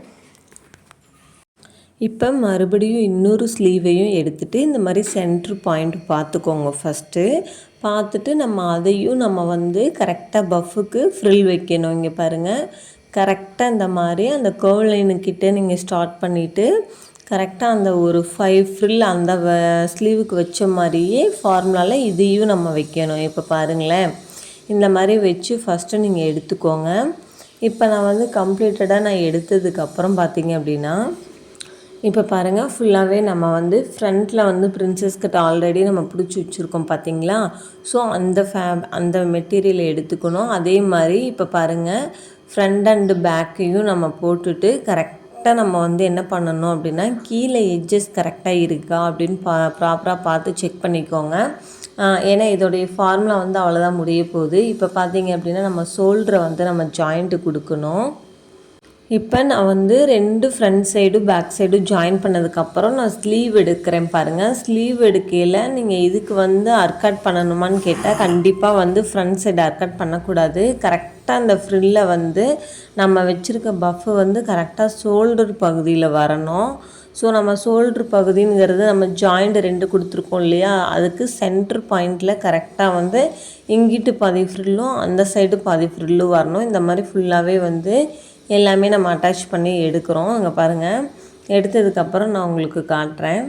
இப்போ மறுபடியும் இன்னொரு ஸ்லீவையும் எடுத்துகிட்டு இந்த மாதிரி சென்ட்ரு பாயிண்ட் பார்த்துக்கோங்க ஃபஸ்ட்டு. பார்த்துட்டு அதையும் நம்ம வந்து கரெக்டாக பஃபுக்கு ஃப்ரில் வைக்கணும். இங்கே பாருங்கள், கரெக்டாக இந்த மாதிரி அந்த கர்வ் லைனுக்கிட்ட நீங்கள் ஸ்டார்ட் பண்ணிவிட்டு கரெக்டாக அந்த ஒரு 5 ஃப்ரில் அந்த ஸ்லீவுக்கு வச்ச மாதிரியே ஃபார்முலாவில் இதையும் நம்ம வைக்கணும். இப்போ பாருங்களேன், இந்த மாதிரி வச்சு ஃபஸ்ட்டு நீங்கள் எடுத்துக்கோங்க. இப்போ நான் வந்து கம்ப்ளீட்டடாக எடுத்ததுக்கப்புறம் பார்த்தீங்க அப்படின்னா, இப்போ பாருங்கள், ஃபுல்லாகவே நம்ம வந்து ஃப்ரண்ட்டில் வந்து பிரின்சஸ் கட் ஆல்ரெடி நம்ம பிடிச்சி வச்சுருக்கோம் பார்த்தீங்களா. ஸோ அந்த மெட்டீரியலை எடுத்துக்கணும். அதே மாதிரி இப்போ பாருங்கள், ஃப்ரண்ட் அண்டு பேக்கையும் நம்ம போட்டுட்டு கரெக்டாக நம்ம வந்து என்ன பண்ணணும் அப்படின்னா, கீழே எட்ஜஸ் கரெக்டாக இருக்கா அப்படின்னு ப்ராப்பராக பார்த்து செக் பண்ணிக்கோங்க. ஏன்னா இதோடைய ஃபார்முலா வந்து அவ்வளோதான் முடிய போகுது. இப்போ பார்த்தீங்க அப்படின்னா நம்ம ஷோல்டரை வந்து நம்ம ஜாயிண்ட்டு கொடுக்கணும். இப்போ நான் வந்து 2 ஃப்ரண்ட் சைடும் பேக் சைடும் ஜாயின் பண்ணதுக்கப்புறம் நான் ஸ்லீவ் எடுக்கிறேன் பாருங்கள். ஸ்லீவ் எடுக்கையில் நீங்கள் இதுக்கு வந்து அர்கட் பண்ணணுமான்னு கேட்டால் கண்டிப்பாக வந்து ஃப்ரண்ட் சைடு அர்கட் பண்ணக்கூடாது. கரெக்டாக அந்த ஃப்ரில்லை வந்து நம்ம வச்சுருக்க பஃப்பு வந்து கரெக்டாக ஷோல்டர் பகுதியில் வரணும். ஸோ நம்ம ஷோல்ட்ரு பகுதிங்கிறது நம்ம ஜாயிண்ட் 2 கொடுத்துருக்கோம் இல்லையா, அதுக்கு சென்ட்ரு பாயிண்டில் கரெக்டாக வந்து இங்கிட்டு பாதி ஃப்ரில்லும் அந்த சைடு பாதி ஃப்ரில்லும் வரணும். இந்த மாதிரி ஃபுல்லாகவே வந்து எல்லாமே நம்ம அட்டாச் பண்ணி எடுக்கிறோம். அங்கே பாருங்கள், எடுத்ததுக்கப்புறம் நான் உங்களுக்கு காட்டுறேன்.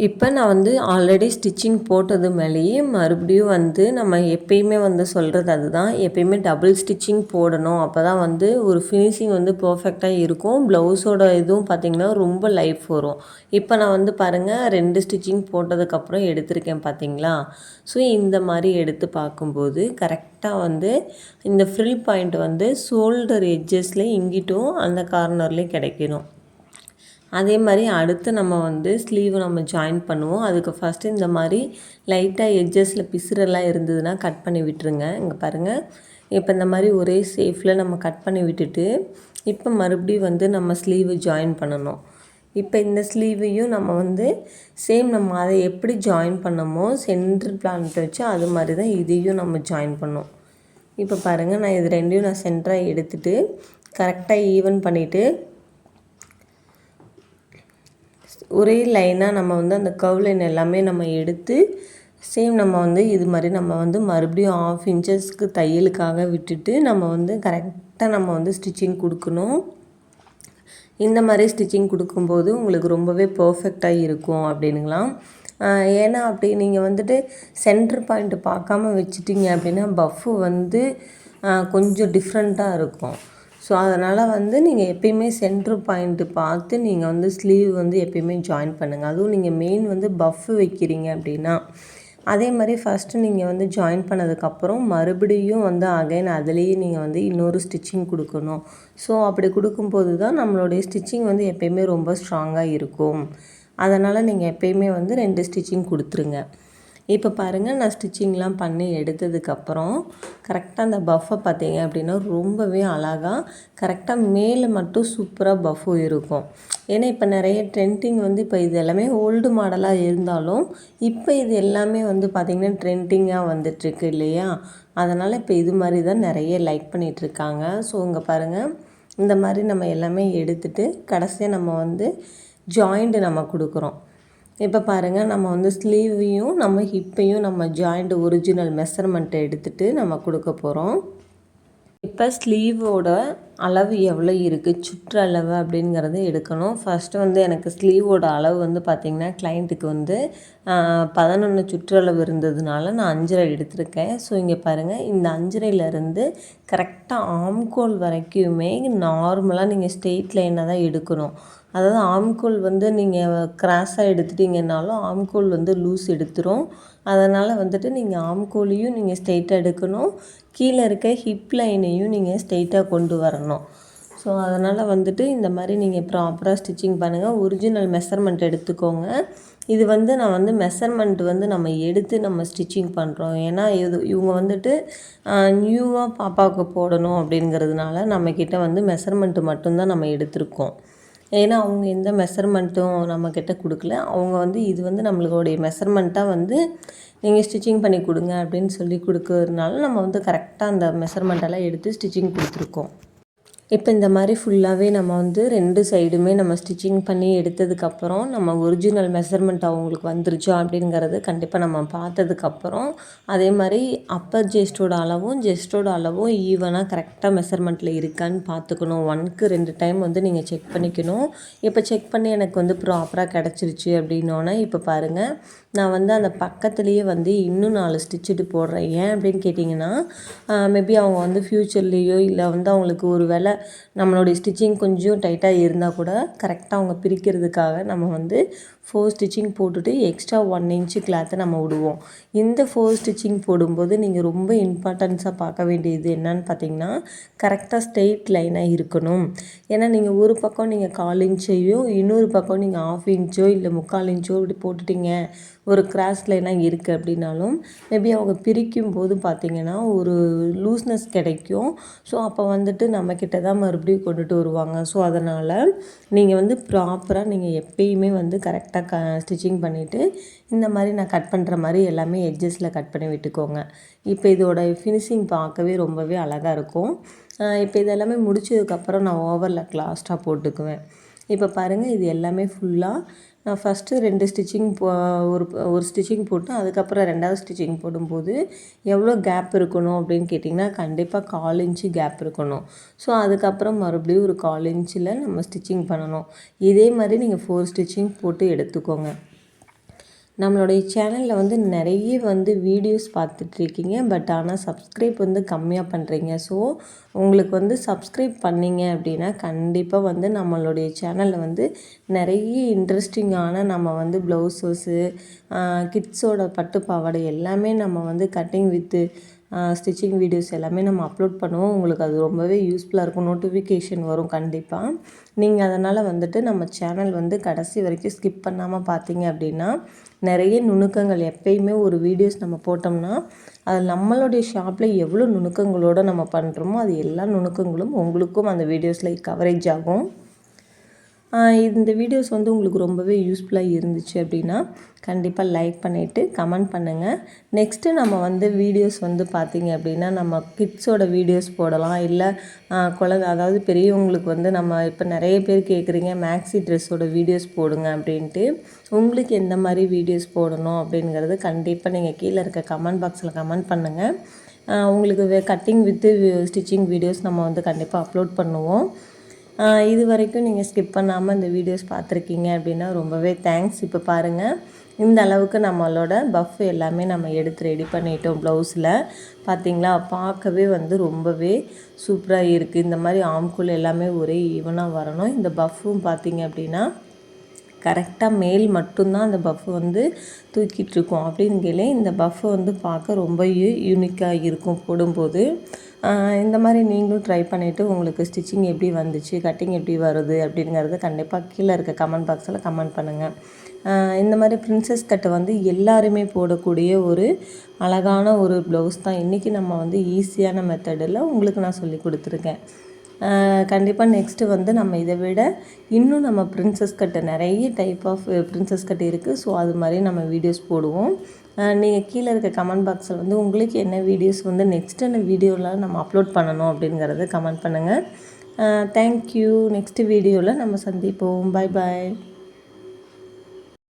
இப்போ நான் வந்து ஆல்ரெடி ஸ்டிச்சிங் போட்டது மேலேயே மறுபடியும் வந்து நம்ம எப்பயுமே வந்து சொல்கிறது அதுதான், எப்பயுமே டபுள் ஸ்டிச்சிங் போடணும். அப்போ தான் வந்து ஒரு ஃபினிஷிங் வந்து பர்ஃபெக்டாக இருக்கும். ப்ளவுஸோட இதுவும் பார்த்திங்கன்னா ரொம்ப லைஃப் வரும். இப்போ நான் வந்து பாருங்கள் 2 ஸ்டிச்சிங் போட்டதுக்கப்புறம் எடுத்திருக்கேன் பார்த்தீங்களா. ஸோ இந்த மாதிரி எடுத்து பார்க்கும்போது கரெக்டாக வந்து இந்த ஃப்ரில் பாயிண்ட் வந்து ஷோல்டர் எட்ஜஸில் இங்கிட்டும் அந்த கார்னர்லேயும் கிடைக்கணும். அதே மாதிரி அடுத்து நம்ம வந்து ஸ்லீவை நம்ம ஜாயின் பண்ணுவோம். அதுக்கு ஃபஸ்ட்டு இந்த மாதிரி லைட்டாக எட்ஜஸில் பிசுரெல்லாம் இருந்ததுன்னா கட் பண்ணி விட்டுருங்க. இங்கே பாருங்கள், இப்போ இந்த மாதிரி ஒரே சேஃபில் நம்ம கட் பண்ணி விட்டுட்டு இப்போ மறுபடியும் வந்து நம்ம ஸ்லீவை ஜாயின் பண்ணணும். இப்போ இந்த ஸ்லீவையும் நம்ம வந்து சேம் நம்ம அதை எப்படி ஜாயின் பண்ணமோ சென்டர் பிளான்ட்டை வச்சு அது மாதிரி தான் இதையும் நம்ம ஜாயின் பண்ணோம். இப்போ பாருங்கள், நான் இது 2யும் நான் சென்டராக எடுத்துகிட்டு கரெக்டாக ஈவன் பண்ணிவிட்டு ஒரே லைனாக நம்ம வந்து அந்த கர்வ் லைன் எல்லாமே நம்ம எடுத்து சேம் நம்ம வந்து இது மாதிரி நம்ம வந்து மறுபடியும் 1/2 இன்ச்சஸ்க்கு தையலுக்காக விட்டுட்டு நம்ம வந்து கரெக்டாக நம்ம வந்து ஸ்டிச்சிங் கொடுக்கணும். இந்த மாதிரி ஸ்டிச்சிங் கொடுக்கும்போது உங்களுக்கு ரொம்பவே பர்ஃபெக்டாக இருக்கும் அப்படின்னுங்களாம். ஏன்னா அப்படி நீங்கள் வந்துட்டு சென்டர் பாயிண்ட்டு பார்க்காம வச்சுட்டிங்க அப்படின்னா பஃப்பு வந்து கொஞ்சம் டிஃப்ரெண்ட்டாக இருக்கும். ஸோ அதனால் வந்து நீங்கள் எப்பயுமே சென்ட்ரு பாயிண்ட்டு பார்த்து நீங்கள் வந்து ஸ்லீவ் வந்து எப்பயுமே ஜாயின் பண்ணுங்கள். அதுவும் நீங்கள் மெயின் வந்து பஃப்பு வைக்கிறீங்க அப்படின்னா அதே மாதிரி ஃபஸ்ட்டு நீங்கள் வந்து ஜாயின் பண்ணதுக்கப்புறம் மறுபடியும் வந்து அகைன் அதுலேயே நீங்கள் வந்து இன்னொரு ஸ்டிச்சிங் கொடுக்கணும். ஸோ அப்படி கொடுக்கும்போது தான் நம்மளுடைய ஸ்டிச்சிங் வந்து எப்பயுமே ரொம்ப ஸ்ட்ராங்காக இருக்கும். அதனால் நீங்கள் எப்பயுமே வந்து 2 ஸ்டிச்சிங் கொடுத்துருங்க. இப்போ பாருங்கள், நான் ஸ்டிச்சிங்லாம் பண்ணி எடுத்ததுக்கப்புறம் கரெக்டாக அந்த பஃப்பை பார்த்தீங்க அப்படின்னா ரொம்பவே அழகாக கரெக்டாக மேலே மட்டும் சூப்பராக பஃப்பு இருக்கும். ஏன்னா இப்போ நிறைய ட்ரெண்டிங் வந்து இப்போ இது எல்லாமே ஓல்டு மாடலாக இருந்தாலும் இப்போ இது எல்லாமே வந்து பார்த்திங்கன்னா ட்ரெண்டிங்காக வந்துட்டுருக்கு இல்லையா. அதனால் இப்போ இது மாதிரி தான் நிறைய லைக் பண்ணிகிட்ருக்காங்க. ஸோ இங்கே பாருங்கள், இந்த மாதிரி நம்ம எல்லாமே எடுத்துகிட்டு கடைசியாக நம்ம வந்து ஜாயிண்ட்டு நம்ம கொடுக்குறோம். இப்போ பாருங்கள், நம்ம வந்து ஸ்லீவையும் நம்ம ஹிப்பையும் நம்ம ஜாயிண்ட் ஒரிஜினல் மெஷர்மெண்ட்டை எடுத்துகிட்டு நம்ம கொடுக்க போகிறோம். இப்போ ஸ்லீவோட அளவு எவ்வளோ இருக்குது, சுற்றளவு அப்படிங்கிறத எடுக்கணும். ஃபஸ்ட்டு வந்து எனக்கு ஸ்லீவோட அளவு வந்து பார்த்திங்கன்னா கிளைண்ட்டுக்கு வந்து 11 சுற்றளவு இருந்ததுனால நான் 5.5 எடுத்திருக்கேன். ஸோ இங்கே பாருங்கள், இந்த 5.5லேருந்து கரெக்டாக ஆம்கோல் வரைக்குமே நார்மலாக நீங்கள் ஸ்ட்ரெயிட் லைனாக தான் எடுக்கணும். அதாவது ஆம்கோல் வந்து நீங்கள் கிராஸாக எடுத்துட்டிங்கனாலும் ஆம்கோல் வந்து லூஸ் எடுத்துரும். அதனால் வந்துட்டு நீங்கள் ஆம்கோலையும் நீங்கள் ஸ்ட்ரெயிட்டாக எடுக்கணும், கீழே இருக்க ஹிப் லைனையும் நீங்கள் ஸ்ட்ரெயிட்டாக கொண்டு வரணும். ஸோ அதனால் வந்துட்டு இந்த மாதிரி நீங்கள் ப்ராப்பராக ஸ்டிச்சிங் பண்ணுங்கள். ஒரிஜினல் மெஷர்மெண்ட் எடுத்துக்கோங்க. இது வந்து நான் வந்து மெஷர்மெண்ட் வந்து நம்ம எடுத்து நம்ம ஸ்டிச்சிங் பண்ணுறோம். ஏன்னா இவங்க வந்துட்டு நியூவாக பாப்பாவுக்கு போடணும் அப்படிங்கிறதுனால நம்மக்கிட்ட வந்து மெஷர்மெண்ட்டு மட்டும்தான் நம்ம எடுத்திருக்கோம். ஏன்னா அவங்க எந்த மெஷர்மெண்ட்டும் நம்மக்கிட்ட கொடுக்கல. அவங்க வந்து இது வந்து நம்மளுடைய மெஷர்மெண்ட்டாக வந்து நீங்கள் ஸ்டிச்சிங் பண்ணி கொடுங்க அப்படின்னு சொல்லி கொடுக்கறதுனால நம்ம வந்து கரெக்டாக அந்த மெஷர்மெண்ட்டெல்லாம் எடுத்து ஸ்டிச்சிங் கொடுத்துருக்கோம். இப்போ இந்த மாதிரி ஃபுல்லாகவே நம்ம வந்து 2 சைடுமே நம்ம ஸ்டிச்சிங் பண்ணி எடுத்ததுக்கப்புறம் நம்ம ஒரிஜினல் மெஷர்மெண்ட் அவங்களுக்கு வந்துருச்சா அப்படிங்கிறது கண்டிப்பாக நம்ம பார்த்ததுக்கப்புறம், அதே மாதிரி அப்பர் ஜெஸ்ட்டோட அளவும் ஈவனாக கரெக்டாக மெஷர்மெண்ட்டில் இருக்கான்னு பார்த்துக்கணும். 1க்கு 2 டைம் வந்து நீங்கள் செக் பண்ணிக்கணும். இப்போ செக் பண்ணி எனக்கு வந்து ப்ராப்பராக கிடச்சிருச்சு அப்படின்னோடனே இப்போ பாருங்கள், நான் வந்து அந்த பக்கத்துலேயே வந்து இன்னும் 4 ஸ்டிச்சுட்டு போடுறேன். ஏன் அப்படின்னு கேட்டிங்கன்னா, மேபி அவங்க வந்து ஃப்யூச்சர்லேயோ இல்லை வந்து அவங்களுக்கு ஒரு வேளை நம்மளுடைய ஸ்டிச்சிங் கொஞ்சம் டைட்டாக இருந்தால் கூட கரெக்டாக அவங்க பிரிக்கிறதுக்காக நம்ம வந்து 4 ஸ்டிச்சிங் போட்டுட்டு எக்ஸ்ட்ரா 1 இன்ச்சு கிளாத்தை நம்ம விடுவோம். இந்த 4 ஸ்டிச்சிங் போடும்போது நீங்கள் ரொம்ப இம்பார்ட்டன்ஸாக பார்க்க வேண்டியது என்னன்னு பார்த்தீங்கன்னா, கரெக்டாக ஸ்ட்ரெயிட் லைனாக இருக்கணும். ஏன்னா நீங்கள் ஒரு பக்கம் நீங்கள் 1/4 இன்ச்சையோ இன்னொரு பக்கம் நீங்கள் 1/2 இன்ச்சோ இல்லை 3/4 இன்ச்சோ இப்படி போட்டுட்டிங்க, ஒரு கிராஸ் லைனாக இருக்குது அப்படின்னாலும் மேபி அவங்க பிரிக்கும் போது பார்த்திங்கன்னா ஒரு லூஸ்னஸ் கிடைக்கும். ஸோ அப்போ வந்துட்டு நம்மக்கிட்ட தான் மறுபடியும் கொண்டுட்டு வருவாங்க. ஸோ அதனால் நீங்கள் வந்து ப்ராப்பராக நீங்கள் எப்பயுமே வந்து கரெக்டாக ஸ்டிச்சிங் பண்ணிவிட்டு இந்த மாதிரி நான் கட் பண்ணுற மாதிரி எல்லாமே எட்ஜஸில் கட் பண்ணி விட்டுக்கோங்க. இப்போ இதோட ஃபினிஷிங் பார்க்கவே ரொம்பவே அழகாக இருக்கும். இப்போ இதெல்லாமே முடிச்சதுக்கப்புறம் நான் ஓவர்லாக் லாஸ்ட்டாக போட்டுக்குவேன். இப்போ பாருங்கள், இது எல்லாமே ஃபுல்லாக நான் ஃபஸ்ட்டு 2 ஸ்டிச்சிங் ஒரு ஸ்டிச்சிங் போட்டு அதுக்கப்புறம் 2வது ஸ்டிச்சிங் போடும்போது எவ்வளோ கேப் இருக்கணும் அப்படின்னு கேட்டிங்கன்னா, கண்டிப்பாக 1/4 இன்ச்சு கேப் இருக்கணும். ஸோ அதுக்கப்புறம் மறுபடியும் ஒரு 1/4 இன்ச்சில் நம்ம ஸ்டிச்சிங் பண்ணணும். இதே மாதிரி நீங்கள் 4 ஸ்டிச்சிங் போட்டு எடுத்துக்கோங்க. நம்மளுடைய சேனலில் வந்து நிறைய வந்து வீடியோஸ் பார்த்துட்ருக்கீங்க, பட் ஆனால் சப்ஸ்கிரைப் வந்து கம்மியாக பண்ணுறீங்க. ஸோ உங்களுக்கு வந்து சப்ஸ்கிரைப் பண்ணிங்க அப்படின்னா கண்டிப்பாக வந்து நம்மளுடைய சேனலில் வந்து நிறைய இன்ட்ரெஸ்டிங்கான நம்ம வந்து ப்ளவுஸஸு, கிட்ஸோட பட்டு பாவாடை எல்லாமே நம்ம வந்து கட்டிங் வித்து ஸ்டிச்சிங் வீடியோஸ் எல்லாமே நம்ம அப்லோட் பண்ணுவோம். உங்களுக்கு அது ரொம்பவே யூஸ்ஃபுல்லாக இருக்கும். நோட்டிஃபிகேஷன் வரும் கண்டிப்பாக. நீங்கள் அதனால் வந்துட்டு நம்ம சேனல் வந்து கடைசி வரைக்கும் ஸ்கிப் பண்ணாமல் பார்த்தீங்க அப்படின்னா நிறைய நுணுக்கங்கள், எப்பயுமே ஒரு வீடியோஸ் நம்ம போட்டோம்னா அது நம்மளுடைய ஷாப்பில் எவ்வளோ நுணுக்கங்களோடு நம்ம பண்ணுறோமோ அது எல்லா நுணுக்கங்களும் உங்களுக்கும் அந்த வீடியோஸில் கவரேஜ் ஆகும். இந்த வீடியோஸ் வந்து உங்களுக்கு ரொம்பவே யூஸ்ஃபுல்லாக இருந்துச்சு அப்படின்னா கண்டிப்பாக லைக் பண்ணிவிட்டு கமெண்ட் பண்ணுங்கள். நெக்ஸ்ட்டு நம்ம வந்து வீடியோஸ் வந்து பார்த்திங்க அப்படின்னா நம்ம கிட்ஸோட வீடியோஸ் போடலாம். இல்லை அதாவது பெரியவங்களுக்கு வந்து நம்ம இப்போ நிறைய பேர் கேட்குறீங்க மேக்ஸி ட்ரெஸ்ஸோட வீடியோஸ் போடுங்க அப்படின்ட்டு. உங்களுக்கு எந்த மாதிரி வீடியோஸ் போடணும் அப்படிங்கிறது கண்டிப்பாக நீங்கள் கீழே இருக்க கமெண்ட் பாக்ஸில் கமெண்ட் பண்ணுங்கள். உங்களுக்கு கட்டிங் வித்து ஸ்டிச்சிங் வீடியோஸ் நம்ம வந்து கண்டிப்பாக அப்லோட் பண்ணுவோம். இது வரைக்கும் நீங்கள் ஸ்கிப் பண்ணாமல் இந்த வீடியோஸ் பார்த்துருக்கீங்க அப்படின்னா ரொம்பவே தேங்க்ஸ். இப்போ பாருங்கள், இந்த அளவுக்கு நம்மளோட பஃப் எல்லாமே நம்ம எடுத்து ரெடி பண்ணிட்டோம். ப்ளவுஸில் பார்த்திங்களா, பார்க்கவே வந்து ரொம்பவே சூப்பராக இருக்குது. இந்த மாதிரி ஆம்கூல் எல்லாமே ஒரே ஈவனாக வரணும். இந்த பஃப்பும் பார்த்திங்க அப்படின்னா கரெக்டாக மேல் மட்டும்தான் அந்த பஃப் வந்து தூக்கிட்டுருக்கோம். அப்படிங்கையிலே இந்த பஃப் வந்து பார்க்க ரொம்ப யூனிக்காக இருக்கும் போடும்போது. இந்த மாதிரி நீங்களும் ட்ரை பண்ணிவிட்டு உங்களுக்கு ஸ்டிச்சிங் எப்படி வந்துச்சு, கட்டிங் எப்படி வருது அப்படிங்கிறத கண்டிப்பாக கீழே இருக்க கமெண்ட் பாக்ஸில் கமெண்ட் பண்ணுங்கள். இந்த மாதிரி பிரின்சஸ் கட்டு வந்து எல்லாருமே போடக்கூடிய ஒரு அழகான ஒரு ப்ளவுஸ் தான். இன்றைக்கி நம்ம வந்து ஈஸியான மெத்தடில் உங்களுக்கு நான் சொல்லி கொடுத்துருக்கேன். கண்டிப்பாக நெக்ஸ்ட்டு வந்து நம்ம இதை விட இன்னும் நம்ம பிரின்சஸ் கட்டு நிறைய டைப் ஆஃப் பிரின்சஸ் கட்டு இருக்குது. ஸோ அது மாதிரி நம்ம வீடியோஸ் போடுவோம். நீங்கள் கீழே இருக்க கமெண்ட் பாக்ஸில் வந்து உங்களுக்கு என்ன வீடியோஸ் வந்து நெக்ஸ்ட் என்ன வீடியோவில் நம்ம அப்லோட் பண்ணணும் அப்படிங்கிறத கமெண்ட் பண்ணுங்கள். தேங்க்யூ. நெக்ஸ்ட் வீடியோவில் நம்ம சந்திப்போம். பாய் பாய்.